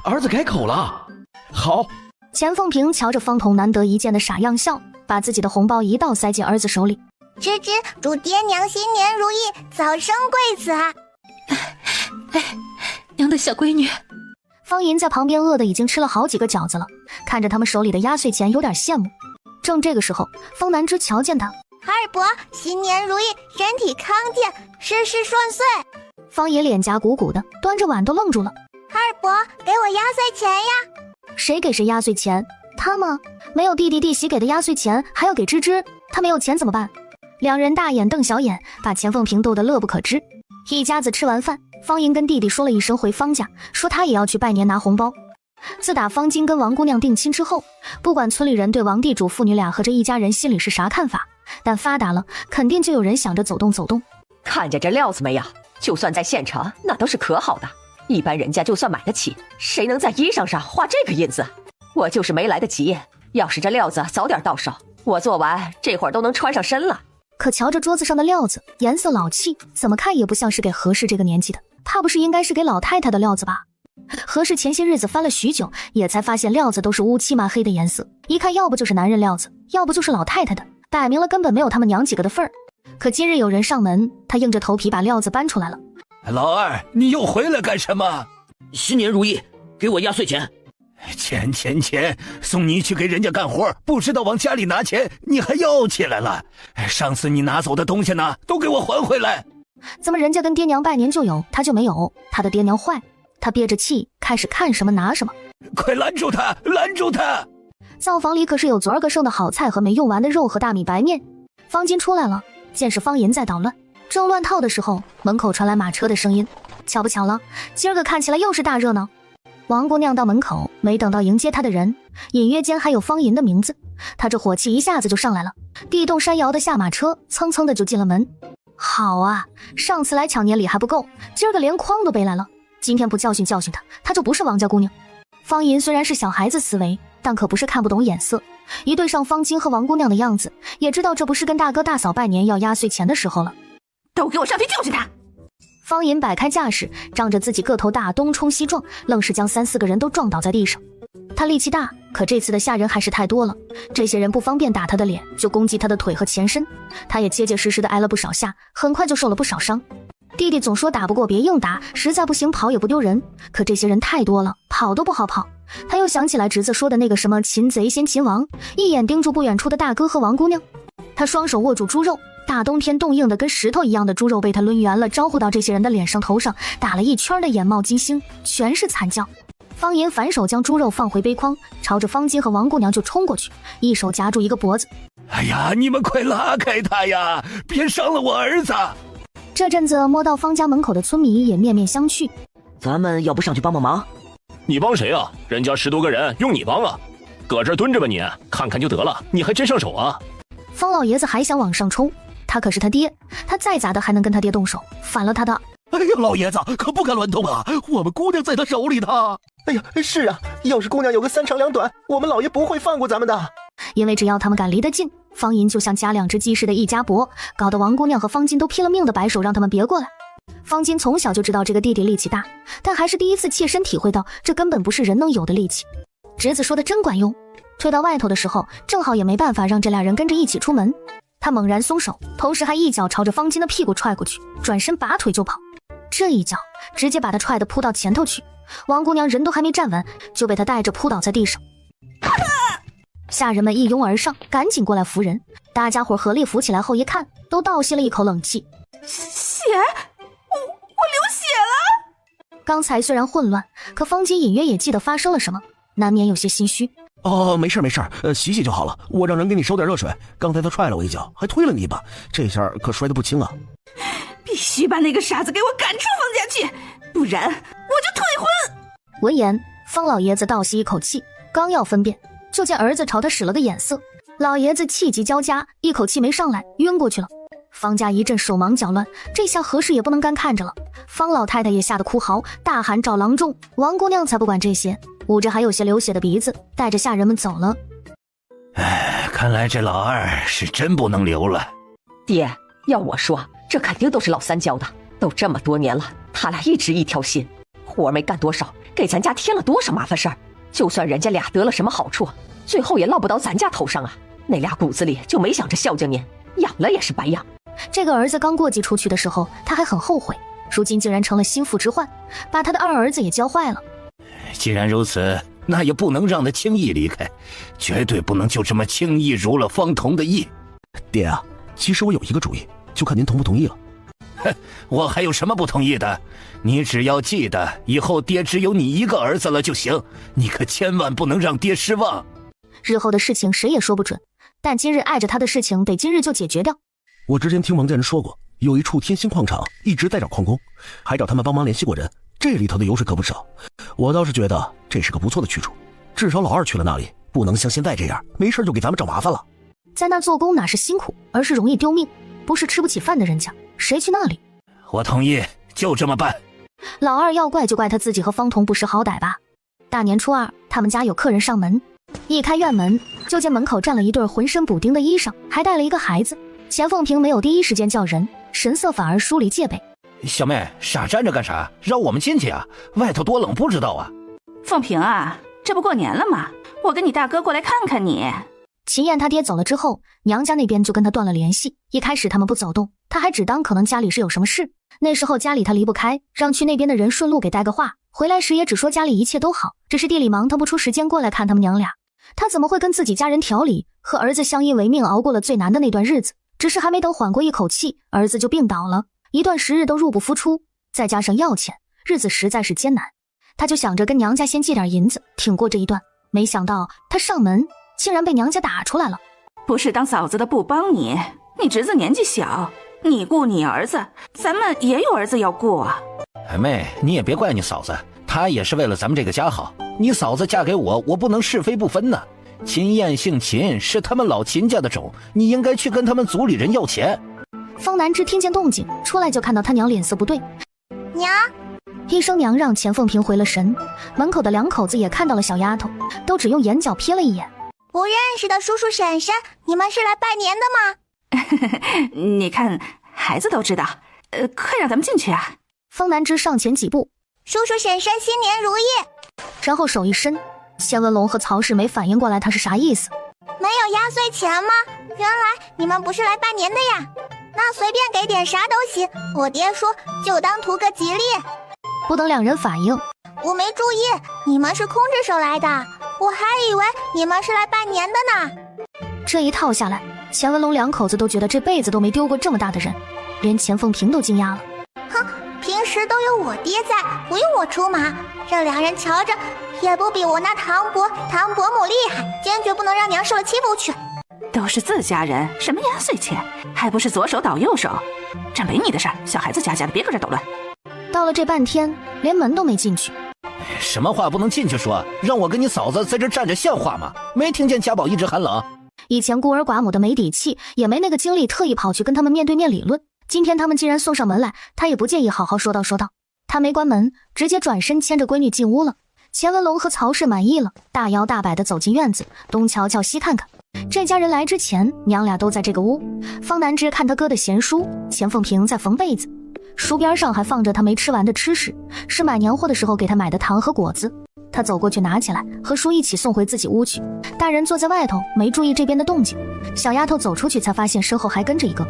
儿子改口了，好。钱凤萍瞧着方童难得一见的傻样笑，把自己的红包一道塞进儿子手里。芝芝，祝爹娘新年如意，早生贵子啊！娘的小闺女。方银在旁边饿得已经吃了好几个饺子了，看着他们手里的压岁钱有点羡慕。正这个时候，方南之瞧见他，二伯新年如意，身体康健，事事顺遂。方爷脸颊鼓鼓的，端着碗都愣住了。二伯，给我压岁钱呀！谁给谁压岁钱？他吗？没有弟弟弟媳给的压岁钱，还要给芝芝，他没有钱怎么办？两人大眼瞪小眼，把钱凤萍逗得乐不可支。一家子吃完饭，方银跟弟弟说了一声回方家，说他也要去拜年拿红包。自打方金跟王姑娘定亲之后，不管村里人对王地主父女俩和这一家人心里是啥看法，但发达了肯定就有人想着走动走动。看见这料子没有？就算在县城，那都是可好的，一般人家就算买得起，谁能在衣裳上画这个印子？我就是没来得及，要是这料子早点到手，我做完这会儿都能穿上身了。可瞧着桌子上的料子，颜色老气，怎么看也不像是给何氏这个年纪的，怕不是应该是给老太太的料子吧？何氏前些日子翻了许久，也才发现料子都是乌漆嘛黑的颜色，一看要不就是男人料子，要不就是老太太的，摆明了根本没有他们娘几个的份儿。可今日有人上门，他硬着头皮把料子搬出来了。老二，你又回来干什么？新年如意，给我压岁钱。钱，送你去给人家干活，不知道往家里拿钱，你还要起来了。上次你拿走的东西呢，都给我还回来。怎么人家跟爹娘拜年就有，他就没有？他的爹娘坏，他憋着气，开始看什么拿什么。快拦住他，拦住他！灶房里可是有昨儿个剩的好菜和没用完的肉和大米白面。方金出来了，见是方银在捣乱，正乱套的时候，门口传来马车的声音。巧不巧了，今儿个看起来又是大热闹。王姑娘到门口，没等到迎接她的人，隐约间还有方银的名字，她这火气一下子就上来了，地动山摇的下马车，蹭蹭的就进了门。好啊，上次来抢年礼还不够，今儿个连筐都背来了，今天不教训教训她，她就不是王家姑娘。方银虽然是小孩子思维，但可不是看不懂眼色，一对上方金和王姑娘的样子，也知道这不是跟大哥大嫂拜年要压岁钱的时候了。都给我上去教训他！方银摆开架势，仗着自己个头大，东冲西撞，愣是将3、4个人都撞倒在地上。他力气大，可这次的下人还是太多了，这些人不方便打他的脸，就攻击他的腿和前身，他也结结实实的挨了不少下，很快就受了不少伤。弟弟总说打不过别硬打，实在不行跑也不丢人，可这些人太多了，跑都不好跑。他又想起来侄子说的那个什么擒贼先擒王，一眼盯住不远处的大哥和王姑娘。他双手握住猪肉，大冬天冻硬的跟石头一样的猪肉被他抡圆了，招呼到这些人的脸上头上，打了一圈的眼冒金星，全是惨叫。方银反手将猪肉放回杯筐，朝着方金和王姑娘就冲过去，一手夹住一个脖子。哎呀，你们快拉开他呀，别伤了我儿子！这阵子摸到方家门口的村民也面面相觑。咱们要不上去帮帮忙？你帮谁啊？人家10多个人，用你帮啊？搁这蹲着吧你，看看就得了，你还真上手啊？方老爷子还想往上冲，他可是他爹，他再咋的还能跟他爹动手？反了他的！哎呀，老爷子可不敢乱动啊，我们姑娘在他手里呢。哎呀，是啊，要是姑娘有个3长2短，我们老爷不会放过咱们的。因为只要他们敢离得近，方银就像夹2只鸡似的一夹脖，搞得王姑娘和方金都拼了命的摆手让他们别过来。方金从小就知道这个弟弟力气大，但还是第一次切身体会到这根本不是人能有的力气。侄子说的真管用，退到外头的时候正好也没办法让这俩人跟着一起出门，他猛然松手，同时还一脚朝着方金的屁股踹过去，转身拔腿就跑。这一脚直接把他踹得扑到前头去，王姑娘人都还没站稳，就被他带着扑倒在地上。下人们一拥而上，赶紧过来扶人，大家伙合力扶起来后一看，都倒吸了一口冷气。血！我流血了！刚才虽然混乱，可方金隐约也记得发生了什么，难免有些心虚。哦，没事没事，洗洗就好了。我让人给你收点热水，刚才他踹了我一脚，还推了你一把，这下可摔得不轻啊。必须把那个傻子给我赶出方家去，不然我就退婚！闻言，方老爷子倒吸一口气，刚要分辨，就见儿子朝他使了个眼色，老爷子气急交加，一口气没上来，晕过去了。方家一阵手忙脚乱，这下何事也不能干看着了。方老太太也吓得哭嚎，大喊找郎中。王姑娘才不管这些，捂着还有些流血的鼻子，带着下人们走了。哎，看来这老二是真不能留了。爹，要我说，这肯定都是老三教的，都这么多年了，他俩一直一条心，活没干多少，给咱家添了多少麻烦事儿。就算人家俩得了什么好处，最后也落不到咱家头上啊。那俩骨子里就没想着孝敬您，养了也是白养。这个儿子刚过继出去的时候，他还很后悔，如今竟然成了心腹之患，把他的二儿子也教坏了。既然如此，那也不能让他轻易离开，绝对不能就这么轻易如了方童的意。爹啊，其实我有一个主意，就看您同不同意了。哼，我还有什么不同意的？你只要记得，以后爹只有你一个儿子了就行，你可千万不能让爹失望。日后的事情谁也说不准，但今日碍着他的事情得今日就解决掉。我之前听王家人说过，有一处天星矿场一直在找矿工，还找他们帮忙联系过人，这里头的油水可不少。我倒是觉得这是个不错的去处，至少老二去了那里，不能像现在这样没事就给咱们找麻烦了。在那做工哪是辛苦，而是容易丢命，不是吃不起饭的人家，谁去那里？我同意，就这么办。老二要怪就怪他自己和方童不识好歹吧。大年初二，他们家有客人上门，一开院门就见门口站了一对浑身补丁的衣裳，还带了一个孩子。钱凤萍没有第一时间叫人，神色反而疏离戒备。小妹，傻站着干啥？让我们进去啊！外头多冷不知道啊。凤萍啊，这不过年了吗？我跟你大哥过来看看你。秦燕他爹走了之后，娘家那边就跟他断了联系。一开始他们不走动，他还只当可能家里是有什么事。那时候家里他离不开，让去那边的人顺路给带个话，回来时也只说家里一切都好，只是地里忙，他不出时间过来看他们娘俩。他怎么会跟自己家人调理？和儿子相依为命，熬过了最难的那段日子。只是还没等缓过一口气，儿子就病倒了，一段时日都入不敷出，再加上要钱，日子实在是艰难。他就想着跟娘家先借点银子挺过这一段，没想到他上门竟然被娘家打出来了。不是当嫂子的不帮你，你侄子年纪小，你顾你儿子，咱们也有儿子要顾啊。妹，你也别怪你嫂子，他也是为了咱们这个家好。你嫂子嫁给我，我不能是非不分呢。秦燕姓秦，是他们老秦家的种，你应该去跟他们族里人要钱。方南之听见动静出来，就看到他娘脸色不对。娘，一声娘让钱凤萍回了神。门口的两口子也看到了小丫头，都只用眼角瞥了一眼。不认识的叔叔婶婶，你们是来拜年的吗？你看孩子都知道，快让咱们进去啊。方南之上前几步，叔叔婶婶新年如意。然后手一伸，钱文龙和曹氏没反应过来他是啥意思。没有压岁钱吗？原来你们不是来拜年的呀。那随便给点啥都行，我爹说就当图个吉利。不等两人反应，我没注意，你们是空着手来的，我还以为你们是来拜年的呢。这一套下来，钱文龙两口子都觉得这辈子都没丢过这么大的人，连钱凤萍都惊讶了。哼，平时都有我爹在，不用我出马，这两人瞧着也不比我那唐伯母厉害，坚决不能让娘受了欺负去。都是自家人，什么压岁钱，还不是左手倒右手？这没你的事儿，小孩子家的，别搁这捣乱。到了这半天，连门都没进去。什么话不能进去说？让我跟你嫂子在这站着像话吗？没听见家宝一直喊冷？以前孤儿寡母的没底气，也没那个精力特意跑去跟他们面对面理论。今天他们既然送上门来，他也不介意好好说道。他没关门，直接转身牵着闺女进屋了。钱文龙和曹氏满意了，大摇大摆地走进院子，东瞧瞧西看看。这家人来之前，娘俩都在这个屋。方南之看他哥的闲书，钱凤萍在缝被子，书边上还放着他没吃完的吃食，是买年货的时候给他买的糖和果子。他走过去拿起来，和书一起送回自己屋去。大人坐在外头，没注意这边的动静。小丫头走出去，才发现身后还跟着一个。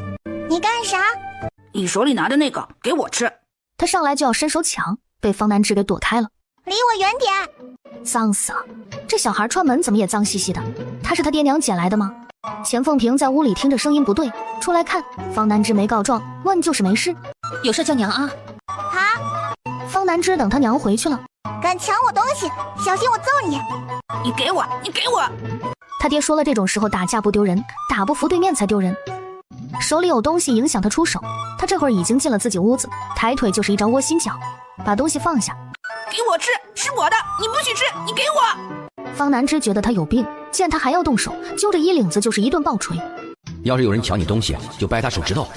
你干啥？你手里拿的那个给我吃。他上来就要伸手抢，被方南之给躲开了。离我远点！脏死了！这小孩串门怎么也脏兮兮的？他是他爹娘捡来的吗？钱凤萍在屋里听着声音不对，出来看，方南之没告状，问就是没事。有事叫娘啊！啊！方南之等他娘回去了。敢抢我东西，小心我揍你！你给我！他爹说了，这种时候打架不丢人，打不服对面才丢人。手里有东西影响他出手，他这会儿已经进了自己屋子，抬腿就是一招窝心脚，把东西放下。给我吃，是我的，你不许吃，你给我！方南之觉得他有病，见他还要动手，揪着衣领子就是一顿暴锤。要是有人抢你东西，就掰他手指头。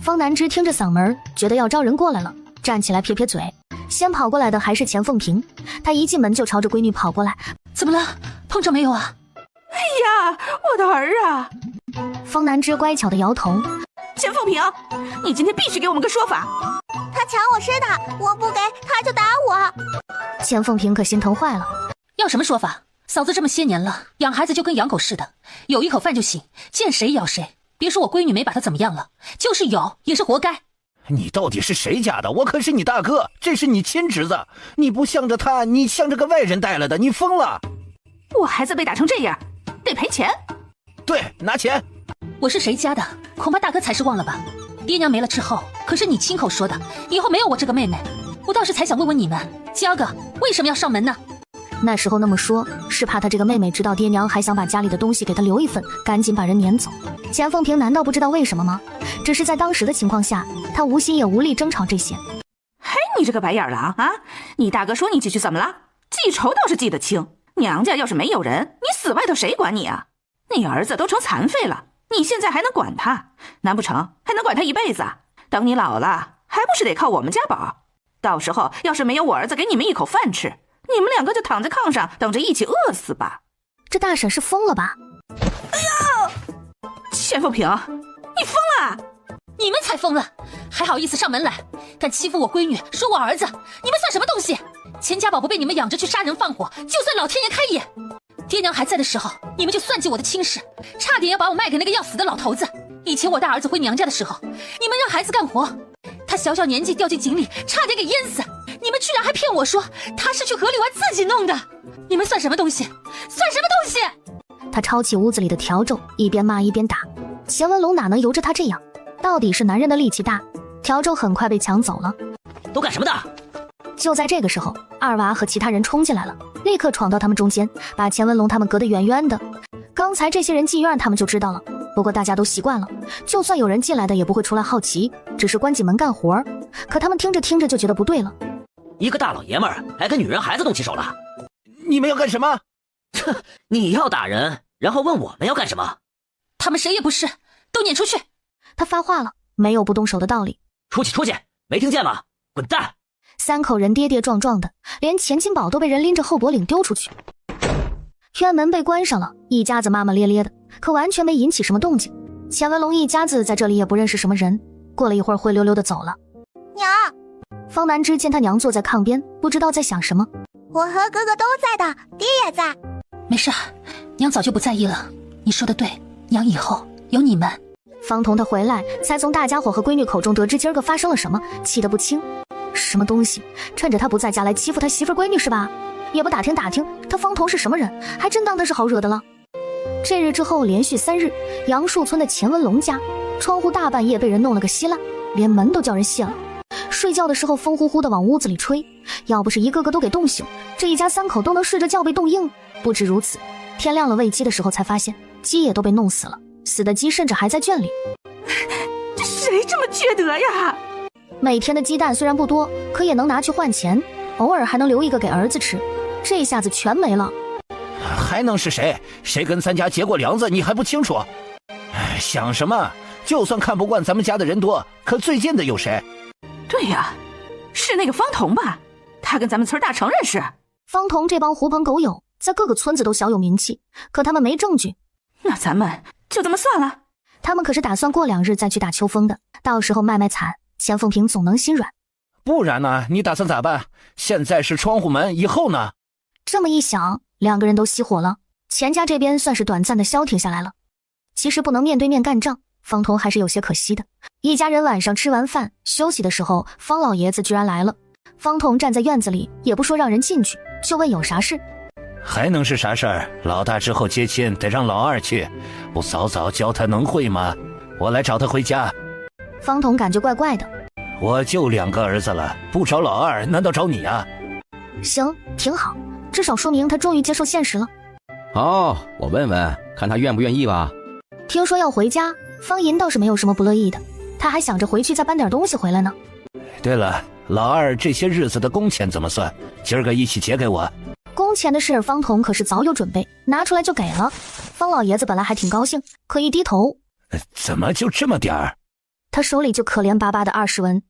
方南之听着嗓门，觉得要招人过来了，站起来撇撇嘴。先跑过来的还是钱凤萍，他一进门就朝着闺女跑过来。怎么了？碰着没有啊？哎呀，我的儿啊！方南之乖巧的摇头。钱凤萍，你今天必须给我们个说法。他抢我吃的，我不给他就打我。钱凤萍可心疼坏了。要什么说法？嫂子这么些年了，养孩子就跟养狗似的，有一口饭就行，见谁咬谁。别说我闺女没把他怎么样了，就是有也是活该。你到底是谁家的？我可是你大哥，这是你亲侄子，你不向着他，你向着个外人带来的，你疯了！我孩子被打成这样，得赔钱。对，拿钱。我是谁家的，恐怕大哥才是忘了吧。爹娘没了之后，可是你亲口说的，以后没有我这个妹妹。我倒是才想问问你们，嘉哥为什么要上门呢？那时候那么说，是怕他这个妹妹知道爹娘还想把家里的东西给他留一份，赶紧把人撵走。钱凤萍难道不知道为什么吗？只是在当时的情况下，她无心也无力争吵这些。嘿，你这个白眼狼啊！你大哥说你几句怎么了？记仇倒是记得清，娘家要是没有人，你死外头谁管你啊？你儿子都成残废了，你现在还能管他？难不成还能管他一辈子？等你老了，还不是得靠我们家宝？到时候要是没有我儿子给你们一口饭吃，你们两个就躺在炕上等着一起饿死吧。这大婶是疯了吧？哎呀，钱凤萍，你疯了！你们才疯了，还好意思上门来，敢欺负我闺女，说我儿子，你们算什么东西？钱家宝不被你们养着去杀人放火，就算老天爷开眼。爹娘还在的时候，你们就算计我的亲事，差点要把我卖给那个要死的老头子。以前我大儿子回娘家的时候，你们让孩子干活，他小小年纪掉进井里，差点给淹死，你们居然还骗我说他是去河里玩自己弄的。你们算什么东西？算什么东西？他抄起屋子里的笤帚，一边骂一边打。钱文龙哪能由着他这样？到底是男人的力气大，笤帚很快被抢走了。都干什么的？就在这个时候，二娃和其他人冲进来了，立刻闯到他们中间，把钱文龙他们隔得远远的。刚才这些人进院，他们就知道了，不过大家都习惯了，就算有人进来的也不会出来好奇，只是关紧门干活。可他们听着听着就觉得不对了。一个大老爷们儿还跟女人孩子动起手了。你们要干什么？哼，你要打人，然后问我们要干什么？他们谁也不是，都撵出去！他发话了，没有不动手的道理。出去，没听见吗？滚蛋！3口人跌跌撞撞的，连钱金宝都被人拎着后脖领丢出去。院门被关上了，一家子骂骂咧咧的，可完全没引起什么动静。钱文龙一家子在这里也不认识什么人，过了一会儿灰溜溜的走了。娘，方南之见他娘坐在炕边，不知道在想什么。我和哥哥都在的，爹也在。没事，娘早就不在意了。你说的对，娘以后有你们。方彤他回来，才从大家伙和闺女口中得知今儿个发生了什么，气得不轻。什么东西，趁着他不在家来欺负他媳妇闺女是吧？也不打听打听他方彤是什么人，还真当他是好惹的了。这日之后连续3日，杨树村的钱文龙家窗户大半夜被人弄了个稀烂，连门都叫人卸了。睡觉的时候风呼呼的往屋子里吹，要不是一个个都给冻醒，这一家3口都能睡着觉被冻硬。不止如此，天亮了喂鸡的时候才发现鸡也都被弄死了，死的鸡甚至还在圈里。这谁这么缺德呀？每天的鸡蛋虽然不多，可也能拿去换钱，偶尔还能留一个给儿子吃，这下子全没了。还能是谁？谁跟咱家结过梁子你还不清楚？想什么？就算看不惯咱们家的人多，可最近的有谁？对呀，是那个方彤吧？他跟咱们村大成认识。方彤这帮狐朋狗友在各个村子都小有名气，可他们没证据。那咱们就这么算了。他们可是打算过2日再去打秋风的，到时候卖惨，钱凤萍总能心软。不然呢？你打算咋办？现在是窗户门，以后呢？这么一想，2个人都熄火了。钱家这边算是短暂的消停下来了。其实不能面对面干仗，方彤还是有些可惜的。一家人晚上吃完饭休息的时候，方老爷子居然来了。方彤站在院子里，也不说让人进去，就问有啥事。还能是啥事儿？老大之后接亲得让老二去，不早早教他能会吗？我来找他回家。方彤感觉怪怪的。我就2个儿子了，不找老二难道找你啊？行，挺好，至少说明他终于接受现实了。哦，我问问看他愿不愿意吧。听说要回家，方银倒是没有什么不乐意的，他还想着回去再搬点东西回来呢。对了，老二这些日子的工钱怎么算？今儿个一起结给我。工钱的事方彤可是早有准备，拿出来就给了。方老爷子本来还挺高兴，可一低头，怎么就这么点儿？他手里就可怜巴巴的20文。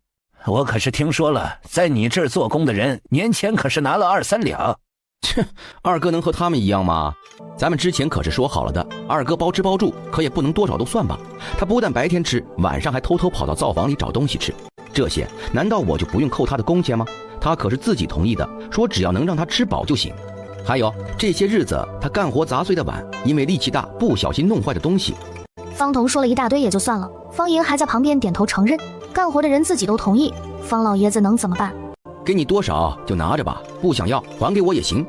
我可是听说了，在你这儿做工的人年前可是拿了2、3两。切，二哥能和他们一样吗？咱们之前可是说好了的，二哥包吃包住，可也不能多少都算吧。他不但白天吃，晚上还偷偷跑到灶房里找东西吃，这些难道我就不用扣他的工钱吗？他可是自己同意的，说只要能让他吃饱就行。还有这些日子他干活砸碎的碗，因为力气大不小心弄坏的东西。方彤说了一大堆也就算了，方银还在旁边点头承认，干活的人自己都同意，方老爷子能怎么办？给你多少就拿着吧，不想要还给我也行。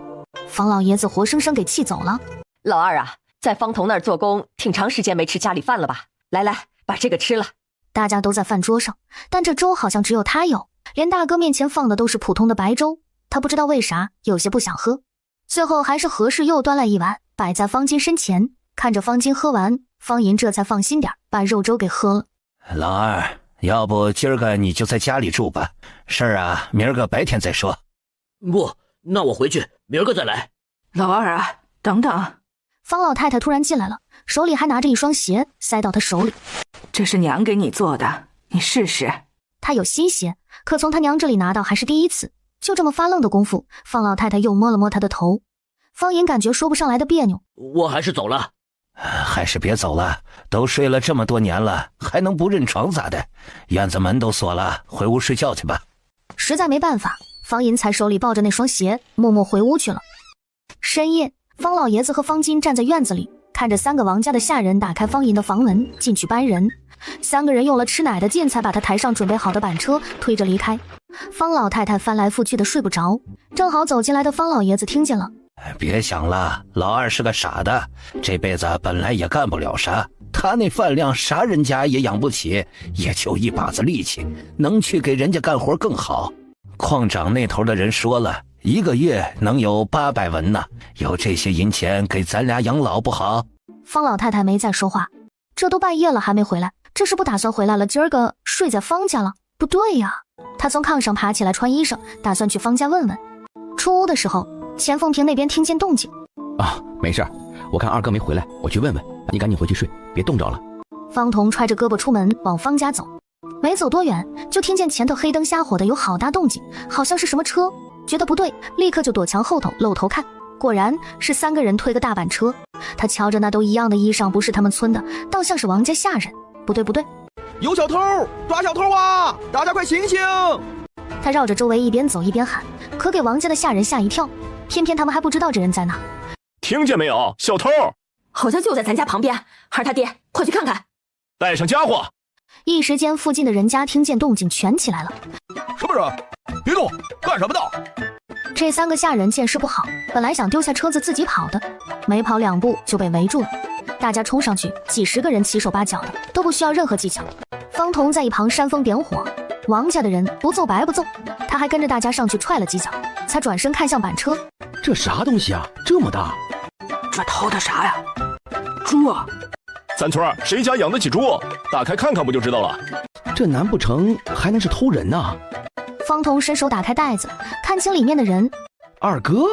方老爷子活生生给气走了。老二啊，在方彤那儿做工，挺长时间没吃家里饭了吧？来来，把这个吃了。大家都在饭桌上，但这粥好像只有他有，连大哥面前放的都是普通的白粥，他不知道为啥有些不想喝。最后还是何氏又端来一碗，摆在方金身前，看着方金喝完，方银这才放心点，把肉粥给喝了。老二，要不今儿个你就在家里住吧，事儿啊，明儿个白天再说。不，那我回去，明儿个再来。老二啊，等等。方老太太突然进来了，手里还拿着一双鞋，塞到他手里。这是娘给你做的，你试试。他有新鞋，可从他娘这里拿到还是第一次，就这么发愣的功夫，方老太太又摸了摸他的头。方银感觉说不上来的别扭，我还是走了。还是别走了，都睡了这么多年了，还能不认床咋的？院子门都锁了，回屋睡觉去吧。实在没办法，方银才手里抱着那双鞋，默默回屋去了。深夜，方老爷子和方金站在院子里，看着3个王家的下人打开方银的房门进去搬人。3个人用了吃奶的劲，才把他抬上准备好的板车，推着离开。方老太太翻来覆去的睡不着，正好走进来的方老爷子听见了。别想了，老二是个傻的，这辈子本来也干不了啥，他那饭量啥人家也养不起，也就一把子力气，能去给人家干活更好。矿长那头的人说了，1个月能有800文呢，有这些银钱给咱俩养老不好？方老太太没再说话，这都半夜了还没回来，这是不打算回来了，今儿个睡在方家了。不对呀，他从炕上爬起来穿衣裳，打算去方家问问。出屋的时候，钱凤萍那边听见动静。啊，没事，我看二哥没回来，我去问问。你赶紧回去睡，别冻着了。方彤揣着胳膊出门往方家走，没走多远，就听见前头黑灯瞎火的有好大动静，好像是什么车。觉得不对，立刻就躲墙后头露头看。果然是3个人推个大板车。他瞧着那都一样的衣裳，不是他们村的，倒像是王家下人。不对，有小偷！抓小偷啊！大家快醒醒！他绕着周围一边走一边喊，可给王家的下人吓一跳，偏偏他们还不知道这人在哪。听见没有？小偷好像就在咱家旁边。孩儿他爹，快去看看！带上家伙！一时间，附近的人家听见动静全起来了。什么人？别动！干什么的？这3个下人见势不好，本来想丢下车子自己跑的，没跑2步就被围住了。大家冲上去，几10个人齐手八脚的，都不需要任何技巧。方彤在一旁煽风点火，王家的人不揍白不揍，他还跟着大家上去踹了几脚，才转身看向板车。这啥东西啊？这么大！这偷的啥呀？猪啊！三村谁家养得起猪？打开看看不就知道了。这难不成还能是偷人啊？方彤伸手打开袋子，看清里面的人。二哥？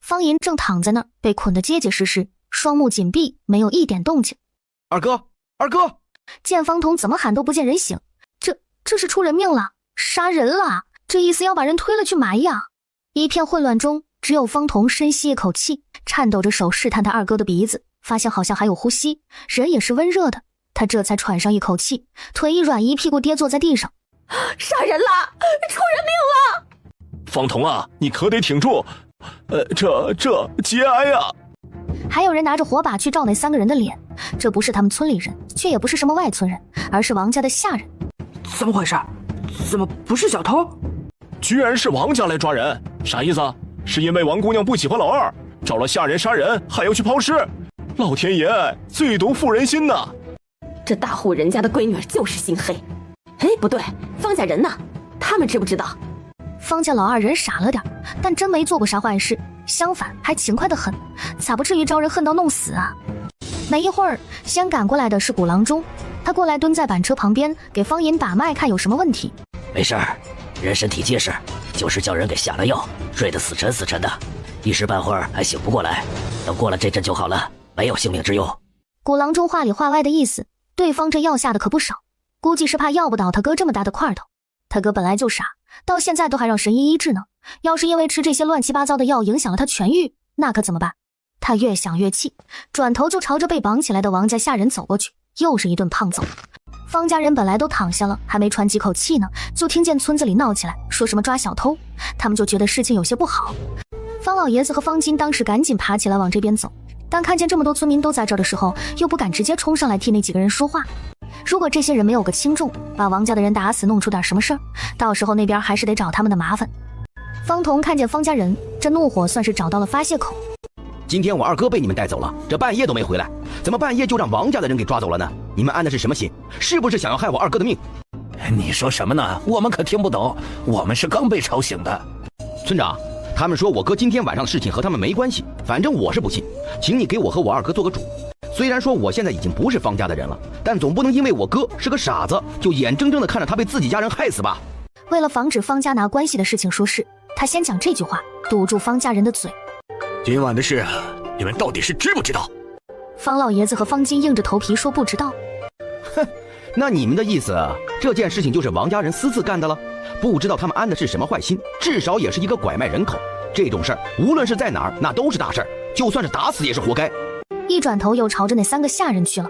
方银正躺在那儿，被捆得结结实实，双目紧闭，没有一点动静。二哥！见方彤怎么喊都不见人醒，这是出人命了，杀人了，这意思要把人推了去埋呀！一片混乱中，只有方彤深吸一口气，颤抖着手试探他二哥的鼻子，发现好像还有呼吸，人也是温热的，他这才喘上一口气，腿一软，一屁股跌坐在地上。杀人了，出人命了！方彤啊，你可得挺住，这节哀呀！还有人拿着火把去照那3个人的脸，这不是他们村里人，却也不是什么外村人，而是王家的下人。怎么回事？怎么不是小偷？居然是王家来抓人，啥意思？是因为王姑娘不喜欢老二，找了下人杀人，还要去抛尸？老天爷，最毒妇人心呐！这大户人家的闺女就是心黑。哎，不对，方家人呢？他们知不知道？方家老二人傻了点，但真没做过啥坏事，相反还勤快得很，咋不至于招人恨到弄死啊？没一会儿，先赶过来的是古郎中，他过来蹲在板车旁边，给方银把脉，看有什么问题。没事儿，人身体结实，就是叫人给下了药，睡得死沉的，一时半会儿还醒不过来，等过了这阵就好了，没有性命之忧。古郎中话里话外的意思，对方这药下的可不少，估计是怕药不倒他哥这么大的块头。他哥本来就傻，到现在都还让神医医治呢，要是因为吃这些乱七八糟的药影响了他痊愈，那可怎么办？他越想越气，转头就朝着被绑起来的王家下人走过去，又是一顿胖揍。方家人本来都躺下了，还没喘几口气呢，就听见村子里闹起来，说什么抓小偷，他们就觉得事情有些不好。方老爷子和方金当时赶紧爬起来往这边走，但看见这么多村民都在这儿的时候，又不敢直接冲上来替那几个人说话。如果这些人没有个轻重，把王家的人打死，弄出点什么事儿，到时候那边还是得找他们的麻烦。方彤看见方家人，这怒火算是找到了发泄口。今天我二哥被你们带走了，这半夜都没回来，怎么半夜就让王家的人给抓走了呢？你们安的是什么心？是不是想要害我二哥的命？你说什么呢？我们可听不懂，我们是刚被吵醒的。村长，他们说我哥今天晚上的事情和他们没关系，反正我是不信，请你给我和我二哥做个主。虽然说我现在已经不是方家的人了，但总不能因为我哥是个傻子，就眼睁睁地看着他被自己家人害死吧。为了防止方家拿关系的事情说事，他先讲这句话，堵住方家人的嘴。今晚的事，你们到底是知不知道？方老爷子和方金硬着头皮说不知道。哼，那你们的意思，这件事情就是王家人私自干的了？不知道他们安的是什么坏心，至少也是一个拐卖人口。这种事儿，无论是在哪儿，那都是大事儿，就算是打死也是活该。一转头又朝着那3个下人去了。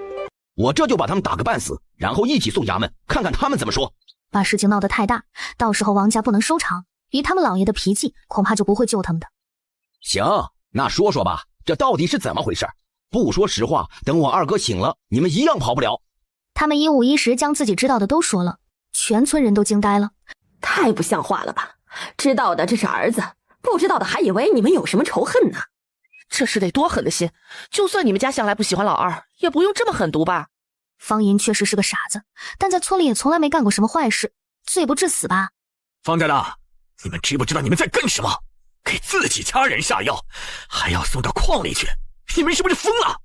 我这就把他们打个半死，然后一起送衙门，看看他们怎么说。把事情闹得太大，到时候王家不能收场，以他们老爷的脾气，恐怕就不会救他们的。行，那说说吧，这到底是怎么回事？不说实话，等我二哥醒了，你们一样跑不了。他们一五一十将自己知道的都说了，全村人都惊呆了。太不像话了吧？知道的这是儿子，不知道的还以为你们有什么仇恨呢。这是得多狠的心，就算你们家向来不喜欢老二，也不用这么狠毒吧。方银确实是个傻子，但在村里也从来没干过什么坏事，罪不至死吧。方家的，你们知不知道你们在干什么？给自己家人下药，还要送到矿里去，你们是不是疯了？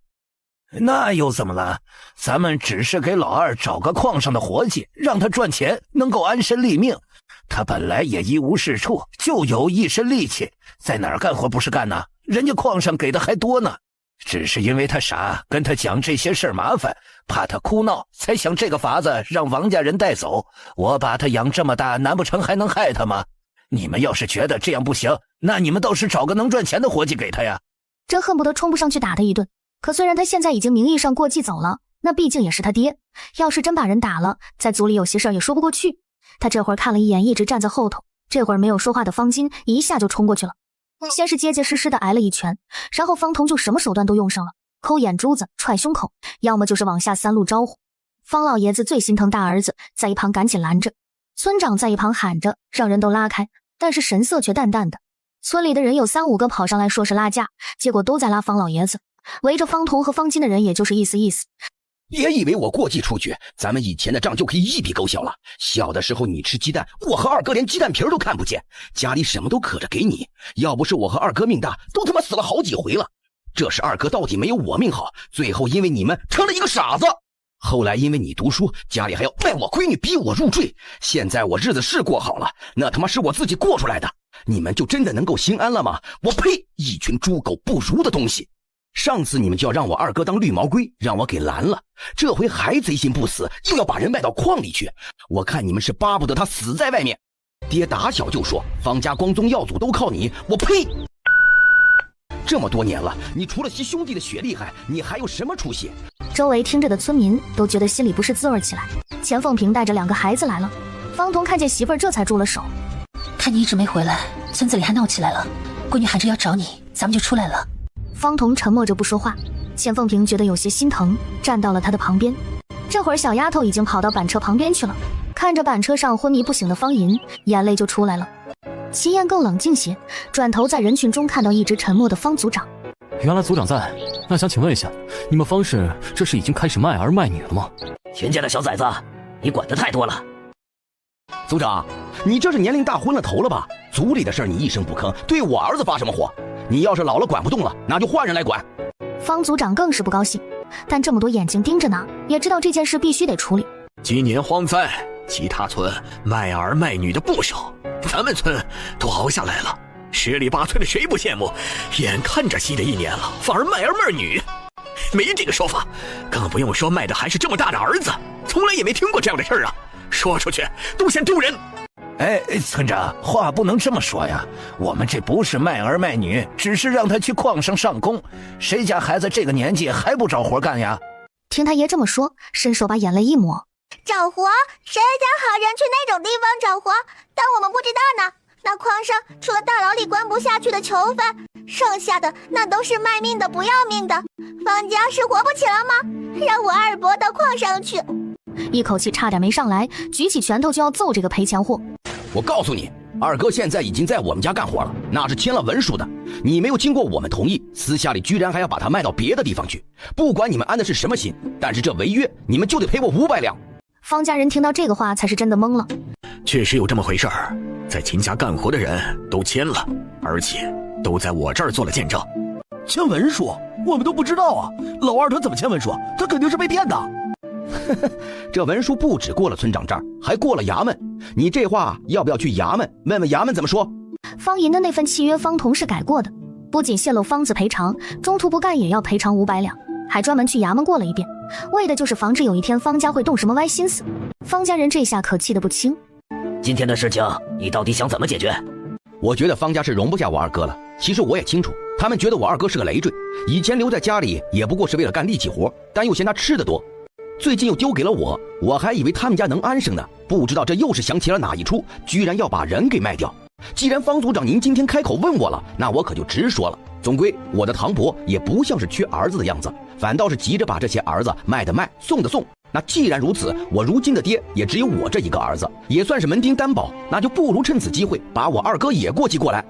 那又怎么了？咱们只是给老二找个矿上的活计，让他赚钱，能够安身立命。他本来也一无是处，就有一身力气，在哪儿干活不是干呢？人家矿上给的还多呢。只是因为他傻，跟他讲这些事儿麻烦，怕他哭闹，才想这个法子让王家人带走。我把他养这么大，难不成还能害他吗？你们要是觉得这样不行，那你们倒是找个能赚钱的活计给他呀。真恨不得冲不上去打他一顿。可虽然他现在已经名义上过继走了，那毕竟也是他爹，要是真把人打了，在族里有些事儿也说不过去。他这会儿看了一眼一直站在后头，这会儿没有说话的方巾，一下就冲过去了。先是结结实实的挨了一拳，然后方彤就什么手段都用上了，抠眼珠子、踹胸口，要么就是往下3路招呼。方老爷子最心疼大儿子，在一旁赶紧拦着。村长在一旁喊着让人都拉开，但是神色却淡淡的。村里的人有3、5个跑上来说是拉架，结果都在拉方老爷子。围着方彤和方巾的人也就是意思。别以为我过继出去，咱们以前的账就可以一笔勾销了。小的时候你吃鸡蛋，我和二哥连鸡蛋皮都看不见，家里什么都可着给你。要不是我和二哥命大，都他妈死了好几回了。这是二哥到底没有我命好，最后因为你们成了一个傻子。后来因为你读书，家里还要卖我闺女，逼我入赘。现在我日子是过好了，那他妈是我自己过出来的。你们就真的能够心安了吗？我呸！一群猪狗不如的东西。上次你们就要让我二哥当绿毛龟，让我给拦了，这回还贼心不死，又要把人卖到矿里去。我看你们是巴不得他死在外面。爹打小就说方家光宗耀祖都靠你，我呸！这么多年了，你除了吸兄弟的血厉害，你还有什么出息？周围听着的村民都觉得心里不是滋味起来。钱凤平带着2个孩子来了，方彤看见媳妇儿这才住了手。看你一直没回来，村子里还闹起来了，闺女喊着要找你，咱们就出来了。方彤沉默着不说话，钱凤平觉得有些心疼，站到了他的旁边。这会儿小丫头已经跑到板车旁边去了，看着板车上昏迷不醒的方银，眼泪就出来了。齐燕更冷静些，转头在人群中看到一直沉默的方族长。原来族长在，那想请问一下，你们方氏这是已经开始卖儿卖女了吗？田家的小崽子，你管得太多了。族长，你这是年龄大昏了头了吧？族里的事儿你一声不吭，对我儿子发什么火？你要是老了管不动了，那就换人来管。方族长更是不高兴，但这么多眼睛盯着呢，也知道这件事必须得处理。今年荒灾，其他村卖儿卖女的不少，咱们村都熬下来了。10里8村的谁不羡慕？眼看着新的一年了，反而卖儿卖女，没这个说法。更不用说卖的还是这么大的儿子，从来也没听过这样的事儿啊！说出去都嫌丢人。哎，村长，话不能这么说呀，我们这不是卖儿卖女，只是让他去矿上上工，谁家孩子这个年纪还不找活干呀？听他爷这么说，伸手把眼泪一抹。找活？谁家好人去那种地方找活？当我们不知道呢？那矿上除了大牢里关不下去的囚犯，剩下的那都是卖命的不要命的。方家是活不起了吗？让我二伯到矿上去。一口气差点没上来，举起拳头就要揍这个赔钱货。我告诉你，二哥现在已经在我们家干活了，那是签了文书的。你没有经过我们同意，私下里居然还要把他卖到别的地方去。不管你们安的是什么心，但是这违约，你们就得赔我500两。方家人听到这个话才是真的懵了。确实有这么回事儿，在秦家干活的人都签了，而且都在我这儿做了见证。签文书？我们都不知道啊！老二他怎么签文书？他肯定是被骗的。这文书不只过了村长这儿，还过了衙门。你这话要不要去衙门问问衙门怎么说？方银的那份契约方同是改过的，不仅泄露方子赔偿，中途不干也要赔偿500两，还专门去衙门过了一遍，为的就是防止有一天方家会动什么歪心思。方家人这下可气得不轻。今天的事情你到底想怎么解决？我觉得方家是容不下我二哥了。其实我也清楚，他们觉得我二哥是个累赘，以前留在家里也不过是为了干力气活，但又嫌他吃得多，最近又丢给了我，我还以为他们家能安生呢，不知道这又是想起了哪一出，居然要把人给卖掉。既然方组长您今天开口问我了，那我可就直说了。总归我的堂伯也不像是缺儿子的样子，反倒是急着把这些儿子卖的卖，送的送。那既然如此，我如今的爹也只有我这一个儿子，也算是门丁担保，那就不如趁此机会把我二哥也过继过来。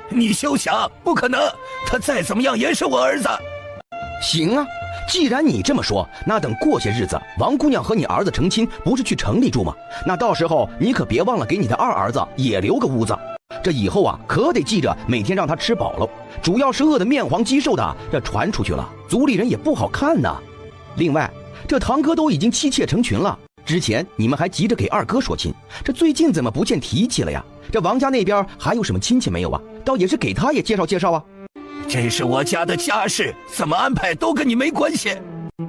你休想，不可能，他再怎么样也是我儿子。行啊，既然你这么说，那等过些日子王姑娘和你儿子成亲，不是去城里住吗？那到时候你可别忘了给你的二儿子也留个屋子。这以后啊，可得记着每天让他吃饱了，主要是饿得面黄肌瘦的，这传出去了，族里人也不好看呐。另外，这堂哥都已经妻妾成群了，之前你们还急着给二哥说亲，这最近怎么不见提起了呀？这王家那边还有什么亲戚没有啊？倒也是给他也介绍介绍啊。这是我家的家事，怎么安排都跟你没关系。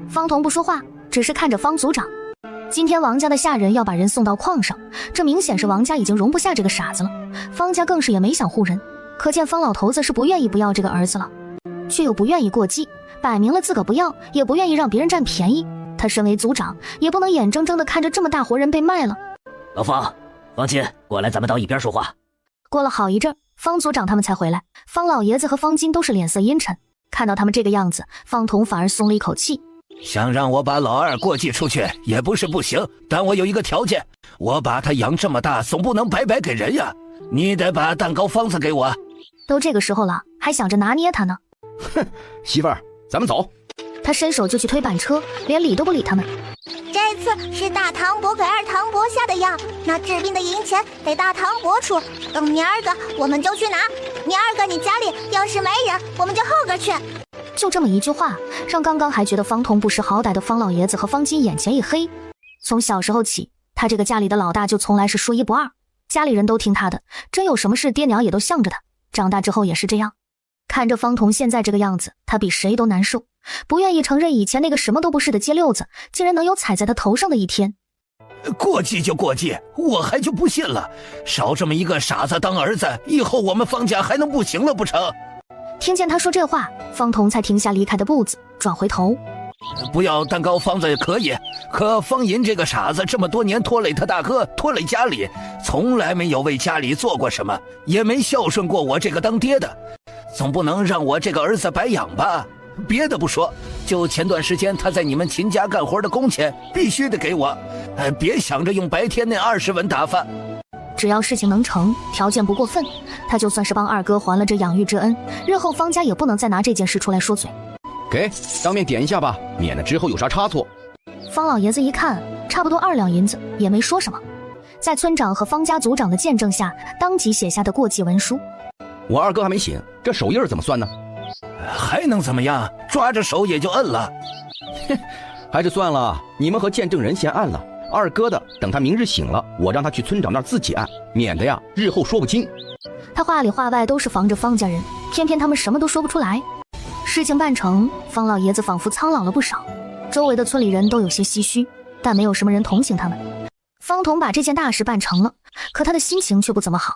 方彤不说话，只是看着方组长。今天王家的下人要把人送到矿上，这明显是王家已经容不下这个傻子了。方家更是也没想护人，可见方老头子是不愿意不要这个儿子了，却又不愿意过继，摆明了自个不要，也不愿意让别人占便宜。他身为组长，也不能眼睁睁地看着这么大活人被卖了。老方，方金，过来，咱们到一边说话。过了好一阵，方组长他们才回来。方老爷子和方金都是脸色阴沉，看到他们这个样子，方彤反而松了一口气。想让我把老二过继出去也不是不行，但我有一个条件，我把他养这么大，总不能白白给人呀。你得把蛋糕方子给我。都这个时候了，还想着拿捏他呢。哼，媳妇儿，咱们走。他伸手就去推板车，连理都不理他们。这次是大堂伯给二堂伯下的药，那治病的银钱得大堂伯出，等明儿个我们就去拿。明儿个你家里要是没人，我们就后个去。就这么一句话，让刚刚还觉得方彤不识好歹的方老爷子和方金眼前一黑。从小时候起，他这个家里的老大就从来是说一不二，家里人都听他的，真有什么事爹娘也都向着他。长大之后也是这样。看着方彤现在这个样子，他比谁都难受，不愿意承认以前那个什么都不是的街溜子竟然能有踩在他头上的一天。过继就过继，我还就不信了，少这么一个傻子当儿子，以后我们方家还能不行了不成？听见他说这话，方彤才停下离开的步子，转回头。不要蛋糕方子可以，可方银这个傻子这么多年拖累他大哥，拖累家里，从来没有为家里做过什么，也没孝顺过我这个当爹的，总不能让我这个儿子白养吧。别的不说，就前段时间他在你们秦家干活的工钱必须得给我，别想着用白天那20文打发。只要事情能成，条件不过分，他就算是帮二哥还了这养育之恩，日后方家也不能再拿这件事出来说嘴。给，当面点一下吧，免得之后有啥差错。方老爷子一看，差不多2两银子，也没说什么，在村长和方家族长的见证下，当即写下的过继文书。我二哥还没醒，这手印怎么算呢？还能怎么样？抓着手也就摁了。还是算了，你们和见证人先按了，二哥的等他明日醒了，我让他去村长那儿自己按，免得呀日后说不清。他话里话外都是防着方家人，偏偏他们什么都说不出来。事情办成，方老爷子仿佛苍老了不少，周围的村里人都有些唏嘘，但没有什么人同情他们。方彤把这件大事办成了，可他的心情却不怎么好。